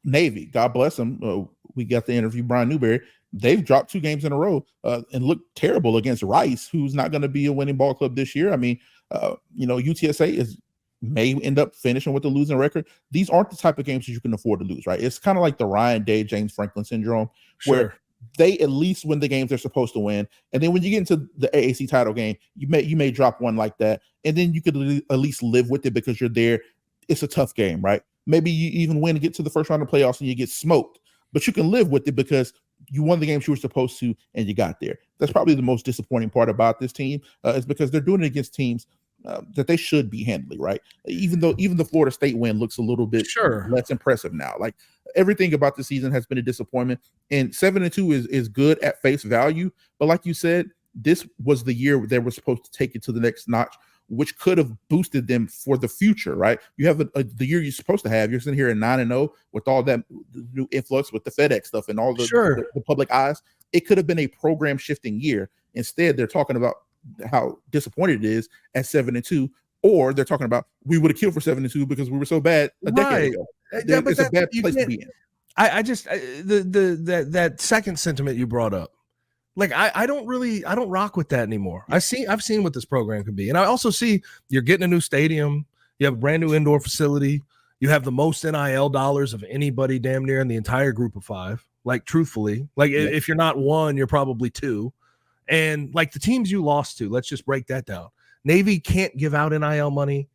Navy, God bless them. We got to interview Brian Newberry. They've dropped 2 games in a row and looked terrible against Rice, who's not going to be a winning ball club this year. I mean, UTSA may end up finishing with a losing record. These aren't the type of games that you can afford to lose, right? It's kind of like the Ryan Day, James Franklin syndrome, where they at least win the games they're supposed to win. And then when you get into the AAC title game, you may drop one like that, and then you could at least live with it because you're there. It's a tough game, right? Maybe you even win and get to the first round of playoffs and you get smoked, but you can live with it because you won the games you were supposed to and you got there. That's probably the most disappointing part about this team is because they're doing it against teams that they should be handling, right? Even the Florida State win looks a little bit less impressive now. Like everything about the season has been a disappointment, and 7-2 is good at face value. But like you said, this was the year they were supposed to take it to the next notch, which could have boosted them for the future, right? You have the year you're supposed to have. You're sitting here at 9-0 with all that new influx with the FedEx stuff and all the public eyes. It could have been a program shifting year. Instead, they're talking about how disappointed it is at 7-2, or they're talking about we would have killed for 7-2 because we were so bad a decade ago. Yeah, but it's a bad place to be in. That second sentiment you brought up, like I don't rock with that anymore. I've seen what this program can be, and I also see you're getting a new stadium, you have a brand new indoor facility, you have the most NIL dollars of anybody damn near in the entire group of 5. Like truthfully, like if you're not 1, you're probably 2. And like the teams you lost to, let's just break that down. Navy can't give out NIL money.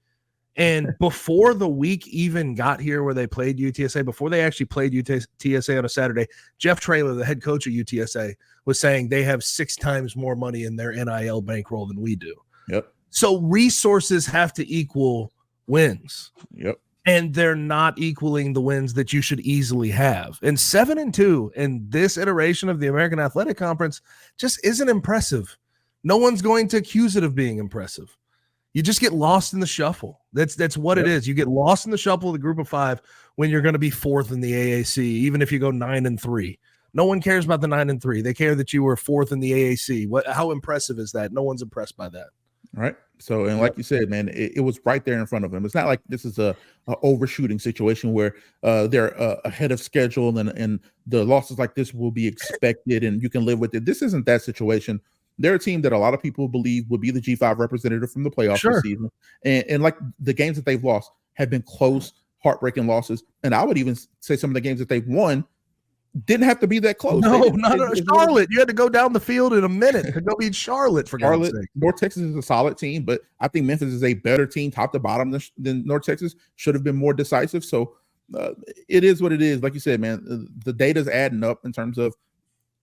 And before the week even got here where they played UTSA, before they actually played UTSA on a Saturday, Jeff Traylor, the head coach of UTSA, was saying they have 6 times more money in their NIL bankroll than we do. Yep. So resources have to equal wins. Yep. And they're not equaling the wins that you should easily have. And 7-2 in this iteration of the American Athletic Conference just isn't impressive. No one's going to accuse it of being impressive. You just get lost in the shuffle. That's what it is. You get lost in the shuffle of the group of 5 when you're going to be 4th in the AAC, even if you go 9-3. No one cares about the 9-3. They care that you were 4th in the AAC. How impressive is that? No one's impressed by that. Right. So, and like you said, man, it was right there in front of them. It's not like this is a overshooting situation where they're ahead of schedule and the losses like this will be expected and you can live with it. This isn't that situation. They're a team that a lot of people believe would be the G5 representative from the playoffs this season. And like the games that they've lost have been close, heartbreaking losses. And I would even say some of the games that they've won didn't have to be that close. No, not Charlotte. You had to go down the field in a minute to go beat Charlotte. For God's sake. North Texas is a solid team, but I think Memphis is a better team, top to bottom, than North Texas. Should have been more decisive. So it is what it is. Like you said, man, the data's adding up in terms of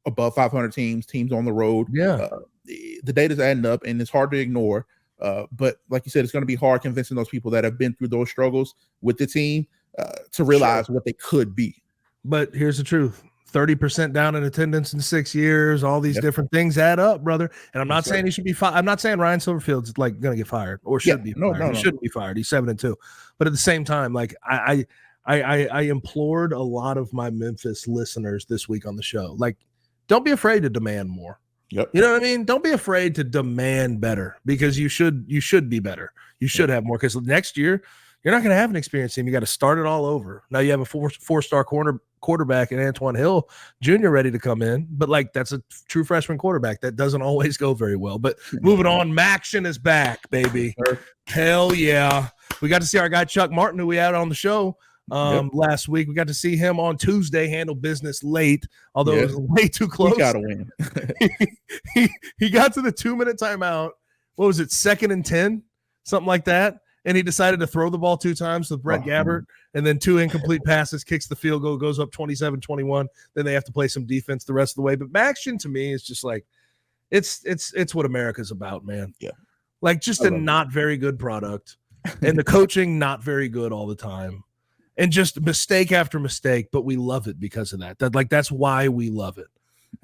above 500 teams on the road. Yeah, the data's adding up, and it's hard to ignore. But like you said, it's going to be hard convincing those people that have been through those struggles with the team to realize what they could be. But here's the truth. 30% down in attendance in 6 years, all these different things add up, brother. And I'm not saying he should be fired. I'm not saying Ryan Silverfield's like going to get fired or should be fired. He shouldn't be fired. He's 7-2. But at the same time, like I implored a lot of my Memphis listeners this week on the show, like, don't be afraid to demand more. Yep. You know what I mean? Don't be afraid to demand better because you should be better. You should have more because next year you're not going to have an experienced team. You got to start it all over. Now you have a four-star quarterback and Antoine Hill Jr. ready to come in, but like that's a true freshman quarterback. That doesn't always go very well. But moving on, MACtion is back, baby. Hell yeah. We got to see our guy Chuck Martin, who we had on the show last week. We got to see him on Tuesday handle business late, although it was way too close. We got to win. he got to the 2-minute timeout. What was it, 2nd and 10? Something like that. And he decided to throw the ball 2 times with Brett Gabbert, and then 2 incomplete passes, kicks the field goal, goes up 27-21. Then they have to play some defense the rest of the way. But MACtion to me is just like, it's what America's about, man. Yeah. Like just a not very good product, and the coaching not very good all the time, and just mistake after mistake. But we love it because of that. That's why we love it.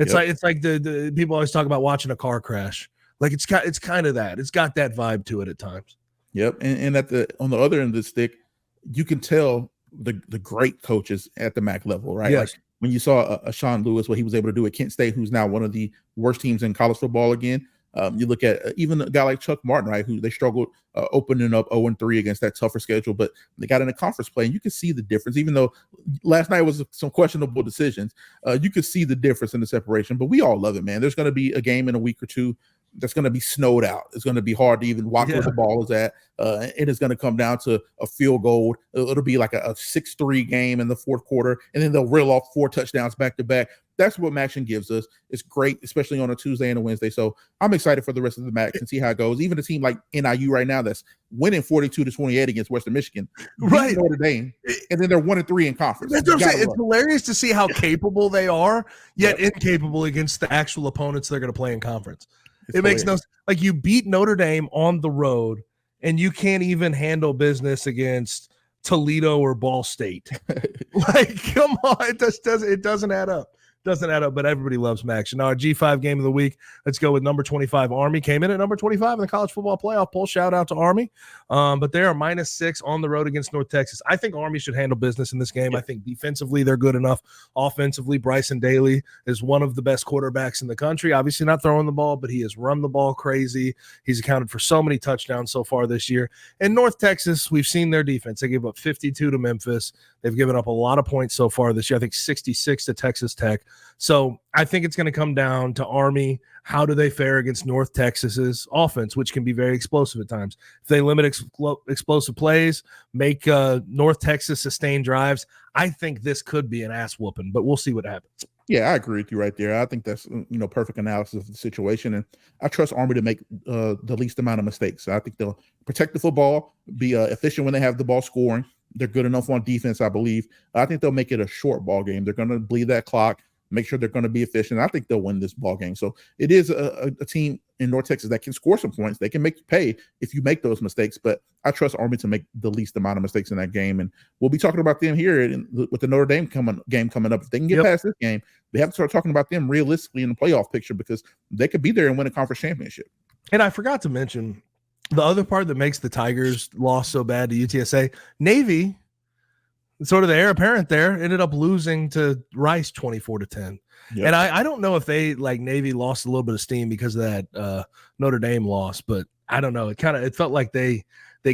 It's like the people always talk about watching a car crash. Like it's kind of that. It's got that vibe to it at times. Yep, and on the other end of the stick, you can tell the great coaches at the MAC level, right? Yes. Like when you saw a Sean Lewis, what he was able to do at Kent State, who's now one of the worst teams in college football again. You look at even a guy like Chuck Martin, right, who they struggled opening up 0-3 against that tougher schedule, but they got in a conference play, and you can see the difference. Even though last night was some questionable decisions, you could see the difference in the separation. But we all love it, man. There's going to be a game in a week or two that's going to be snowed out. It's going to be hard to even watch where the ball is at. It is going to come down to a field goal. It'll be like a 6-3 game in the fourth quarter, and then they'll reel off 4 touchdowns back to back. that's what MACtion gives us. It's great, especially on a Tuesday and a Wednesday. So I'm excited for the rest of the MAC and see how it goes. Even a team like NIU right now that's winning 42-28 against Western Michigan, right? Notre Dame, and then they're 1-3 in conference. That's what I'm saying. It's hilarious to see how capable they are, yet incapable against the actual opponents they're going to play in conference. It makes no sense. Like, you beat Notre Dame on the road, and you can't even handle business against Toledo or Ball State. Like, come on, it doesn't add up. Doesn't add up, but everybody loves MACtion. Now, our G5 game of the week, let's go with number 25. Army came in at number 25 in the college football playoff poll. Shout out to Army. But they are -6 on the road against North Texas. I think Army should handle business in this game. I think defensively they're good enough. Offensively, Bryson Daly is one of the best quarterbacks in the country. Obviously not throwing the ball, but he has run the ball crazy. He's accounted for so many touchdowns so far this year. And North Texas, we've seen their defense. They gave up 52 to Memphis. They've given up a lot of points so far this year. I think 66 to Texas Tech. So I think it's going to come down to Army. How do they fare against North Texas's offense, which can be very explosive at times? If they limit explosive plays, make North Texas sustain drives, I think this could be an ass whooping, but we'll see what happens. Yeah, I agree with you right there. I think that's perfect analysis of the situation, and I trust Army to make the least amount of mistakes. I think they'll protect the football, be efficient when they have the ball scoring. They're good enough on defense, I believe. I think they'll make it a short ball game. They're going to bleed that clock, make sure they're going to be efficient. I think they'll win this ball game. So it is a team in North Texas that can score some points. They can make you pay if you make those mistakes, but I trust Army to make the least amount of mistakes in that game. And we'll be talking about them here with the Notre Dame game coming up. If they can get past this game, we have to start talking about them realistically in the playoff picture, because they could be there and win a conference championship. And I forgot to mention the other part that makes the Tigers loss so bad to UTSA. Navy, sort of the heir apparent there, ended up losing to Rice 24-10. Yep. And I don't know if they, like, Navy lost a little bit of steam because of that Notre Dame loss, but I don't know. It felt like they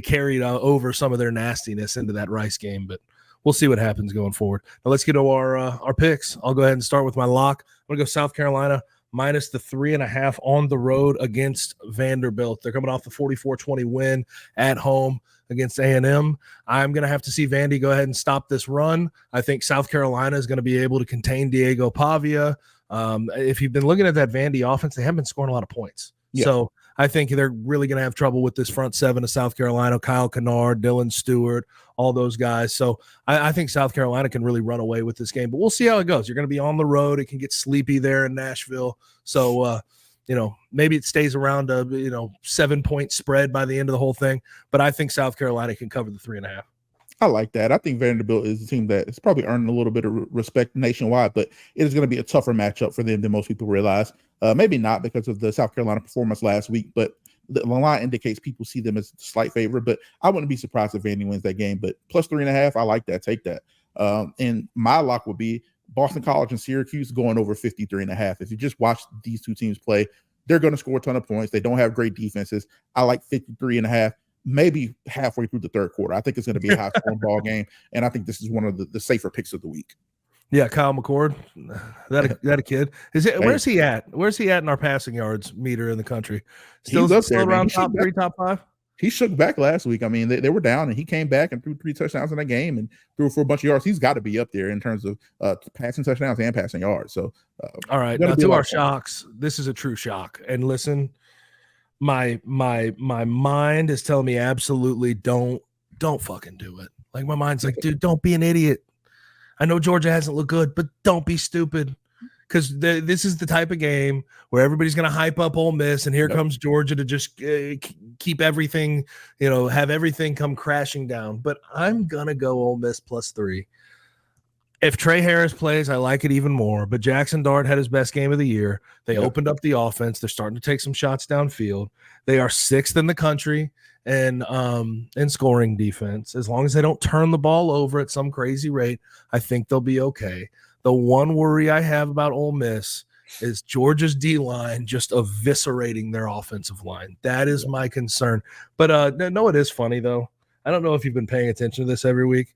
carried over some of their nastiness into that Rice game, but we'll see what happens going forward. Now let's get to our picks. I'll go ahead and start with my lock. I'm going to go South Carolina minus the 3.5 on the road against Vanderbilt. They're coming off the 44-20 win at home against A&M. I'm going to have to see Vandy go ahead and stop this run. I think South Carolina is going to be able to contain Diego Pavia. If you've been looking at that Vandy offense, they haven't been scoring a lot of points. Yeah. So I think they're really going to have trouble with this front seven of South Carolina, Kyle Kennard, Dylan Stewart, all those guys. So I think South Carolina can really run away with this game, but we'll see how it goes. You're going to be on the road. It can get sleepy there in Nashville. So, maybe it stays around a 7-point spread by the end of the whole thing, but I think South Carolina can cover the 3.5. I like that. I think Vanderbilt is a team that is probably earning a little bit of respect nationwide, but it is going to be a tougher matchup for them than most people realize. Maybe not because of the South Carolina performance last week, but the line indicates people see them as a slight favorite. But I wouldn't be surprised if Vandy wins that game. But plus 3.5, I like that. Take that. And my lock would be Boston College and Syracuse going over 53.5. If you just watch these two teams play, they're going to score a ton of points. They don't have great defenses. I like 53.5. Maybe halfway through the third quarter. I think it's going to be a high-scoring ball game, and I think this is one of the safer picks of the week. Yeah, Kyle McCord, that a kid. Is it? Where's he at? Where's he at in our passing yards meter in the country? Still around top 3, top 5? He shook back last week. I mean, they were down, and he came back and threw 3 touchdowns in that game and threw for a bunch of yards. He's got to be up there in terms of passing touchdowns and passing yards. So, all right, now to our shocks. This is a true shock. And listen, my mind is telling me absolutely don't fucking do it. Like, my mind's like, dude, don't be an idiot. I know Georgia hasn't looked good, but don't be stupid, because this is the type of game where everybody's going to hype up Ole Miss, and here comes Georgia to just keep everything, have everything come crashing down. But I'm going to go Ole Miss plus 3. If Trey Harris plays, I like it even more. But Jackson Dart had his best game of the year. They opened up the offense. They're starting to take some shots downfield. They are 6th in the country in scoring defense. As long as they don't turn the ball over at some crazy rate, I think they'll be okay. The one worry I have about Ole Miss is Georgia's D-line just eviscerating their offensive line. That is my concern. But no, it is funny, though. I don't know if you've been paying attention to this every week,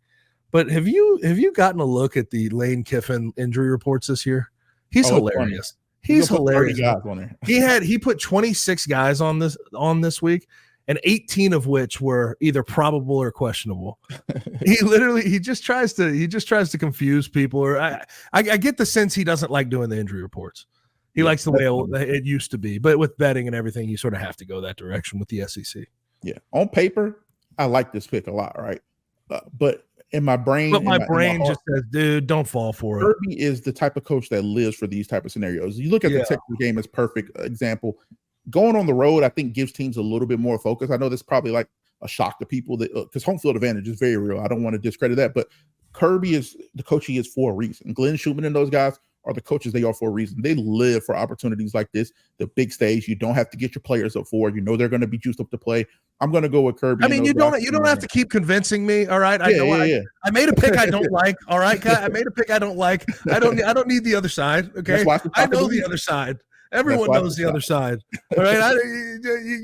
but have you gotten a look at the Lane Kiffin injury reports this year? He's hilarious. He's hilarious. He put 26 guys on this week, and 18 of which were either probable or questionable. he just tries to confuse people. Or I get the sense he doesn't like doing the injury reports. He likes the way it used to be, but with betting and everything, you sort of have to go that direction with the SEC. Yeah, on paper, I like this pick a lot, right? But in my brain, just says, dude, don't fall for it. Kirby is the type of coach that lives for these type of scenarios. You look at the Texas game as perfect example. Going on the road, I think, gives teams a little bit more focus. I know that's probably like a shock to people that because home field advantage is very real. I don't want to discredit that, but Kirby is the coach he is for a reason. Glenn Schumann and those guys are the coaches they are for a reason. They live for opportunities like this, the big stage. You don't have to get your players up for it. You know they're going to be juiced up to play. I'm going to go with Kirby. I mean, you don't have to keep convincing me. All right, I made a pick I don't like. All right, I made a pick I don't like. I don't need the other side. Okay, I know the other side. Everyone knows the other side. All right,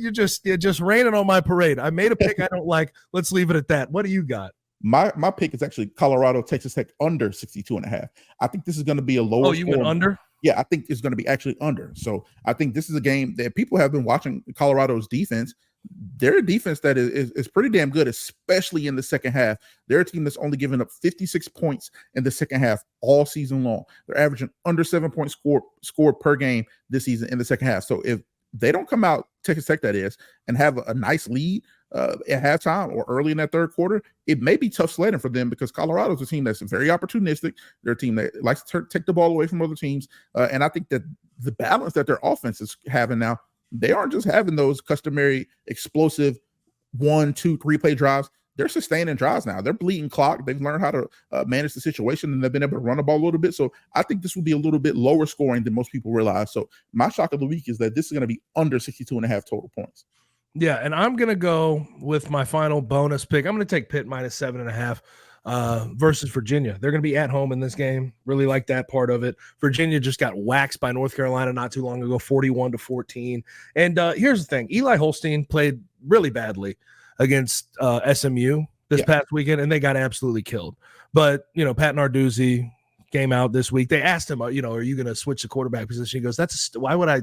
you're just raining on my parade. I made a pick I don't like. Let's leave it at that. What do you got? My pick is actually Colorado, Texas Tech under 62.5. I think this is going to be a lower. Oh, you went under? Yeah, I think it's going to be actually under. So I think this is a game that people have been watching Colorado's defense. They're a defense that is pretty damn good, especially in the second half. They're a team that's only given up 56 points in the second half all season long. They're averaging under 7 points scored per game this season in the second half. So if they don't come out, Texas Tech that is, and have a nice lead at halftime or early in that third quarter, it may be tough sledding for them because Colorado's a team that's very opportunistic. They're a team that likes to take the ball away from other teams. And I think that the balance that their offense is having now, they aren't just having those customary explosive 1, 2, 3 play drives. They're sustaining drives now. They're bleeding clock. They've learned how to manage the situation, and they've been able to run the ball a little bit. So I think this will be a little bit lower scoring than most people realize. So my shock of the week is that this is going to be under 62.5 total points. Yeah, and I'm going to go with my final bonus pick. I'm going to take Pitt minus 7.5 versus Virginia. They're going to be at home in this game. Really like that part of it. Virginia just got waxed by North Carolina not too long ago, 41-14. And here's the thing. Eli Holstein played really badly against SMU this past weekend, and they got absolutely killed. But, Pat Narduzzi came out this week. They asked him, are you going to switch the quarterback position? He goes, why would I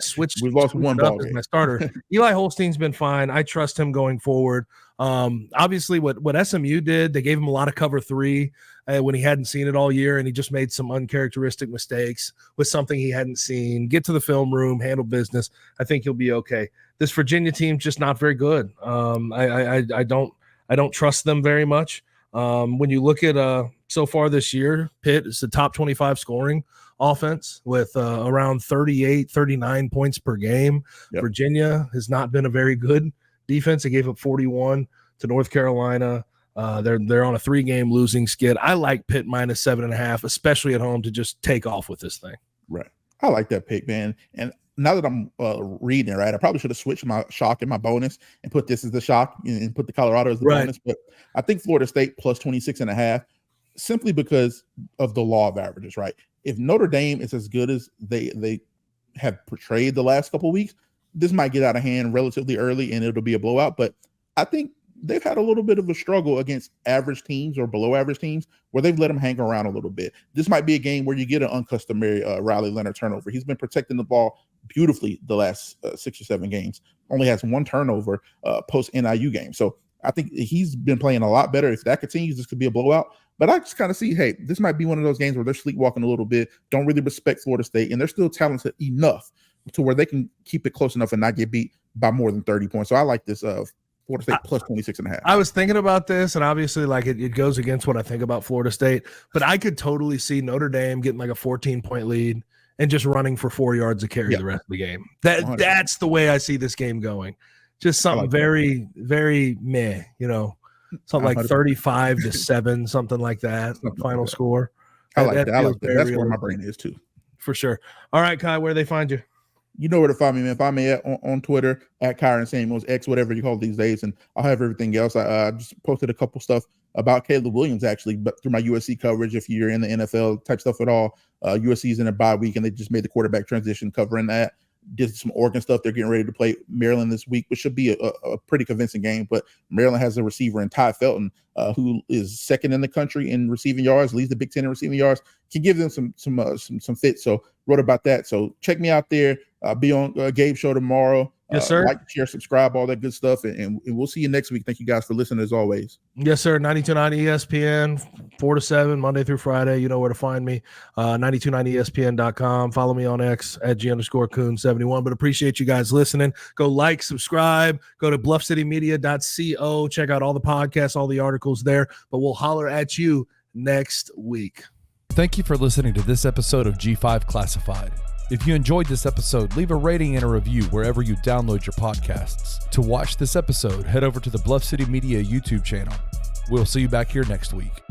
switch? We've lost one ball as my starter. Eli Holstein's been fine. I trust him going forward. Obviously what SMU did, they gave him a lot of cover 3 when he hadn't seen it all year, and he just made some uncharacteristic mistakes with something he hadn't seen. Get to the film room, handle business. I think he'll be okay. This Virginia team's just not very good. I don't trust them very much. When you look at so far this year, Pitt is the top 25 scoring offense with around 38, 39 points per game. Yep. Virginia has not been a very good defense. They gave up 41 to North Carolina. They're on a 3-game losing skid. I like Pitt minus 7.5, especially at home, to just take off with this thing. Right. I like that pick, man. And now that I'm reading it, right, I probably should have switched my shock and my bonus and put this as the shock and put the Colorado as the bonus. But I think Florida State plus 26.5, simply because of the law of averages, right? If Notre Dame is as good as they have portrayed the last couple of weeks, this might get out of hand relatively early and it'll be a blowout. But I think they've had a little bit of a struggle against average teams or below average teams where they've let them hang around a little bit. This might be a game where you get an uncustomary Riley Leonard turnover. He's been protecting the ball beautifully the last 6 or 7 games. Only has 1 turnover post NIU game. So I think he's been playing a lot better. If that continues, this could be a blowout. But I just kind of see, hey, this might be one of those games where they're sleepwalking a little bit, don't really respect Florida State, and they're still talented enough to where they can keep it close enough and not get beat by more than 30 points. So I like this Florida State plus 26.5. I was thinking about this, and obviously, it goes against what I think about Florida State, but I could totally see Notre Dame getting like a 14-point lead and just running for 4 yards to carry the rest of the game. That's the way I see this game going. Just something very, very meh, something like 35-7, something like that. Final score. I like that. I like that. That's where my brain is too. For sure. All right, Kai, where do they find you? You know where to find me, man. Find me on Twitter at Kyron Samuels, X, whatever you call it these days, and I'll have everything else. I just posted a couple stuff about Caleb Williams, actually, but through my USC coverage, if you're in the NFL type stuff at all. USC's in a bye week, and they just made the quarterback transition covering that. Did some Oregon stuff. They're getting ready to play Maryland this week, which should be a pretty convincing game. But Maryland has a receiver in Ty Felton, who is second in the country in receiving yards, leads the Big Ten in receiving yards. Can give them some fit. So wrote about that. So check me out there. Be on Gabe's show tomorrow. Yes, sir. Like, share, subscribe, all that good stuff. And we'll see you next week. Thank you guys for listening as always. Yes, sir. 92.9 ESPN, 4 to 7, Monday through Friday. You know where to find me. 929ESPN.com. Follow me on X at G_Coon71. But appreciate you guys listening. Go like, subscribe. Go to bluffcitymedia.co. Check out all the podcasts, all the articles there. But we'll holler at you next week. Thank you for listening to this episode of G5 Classified. If you enjoyed this episode, leave a rating and a review wherever you download your podcasts. To watch this episode, head over to the Bluff City Media YouTube channel. We'll see you back here next week.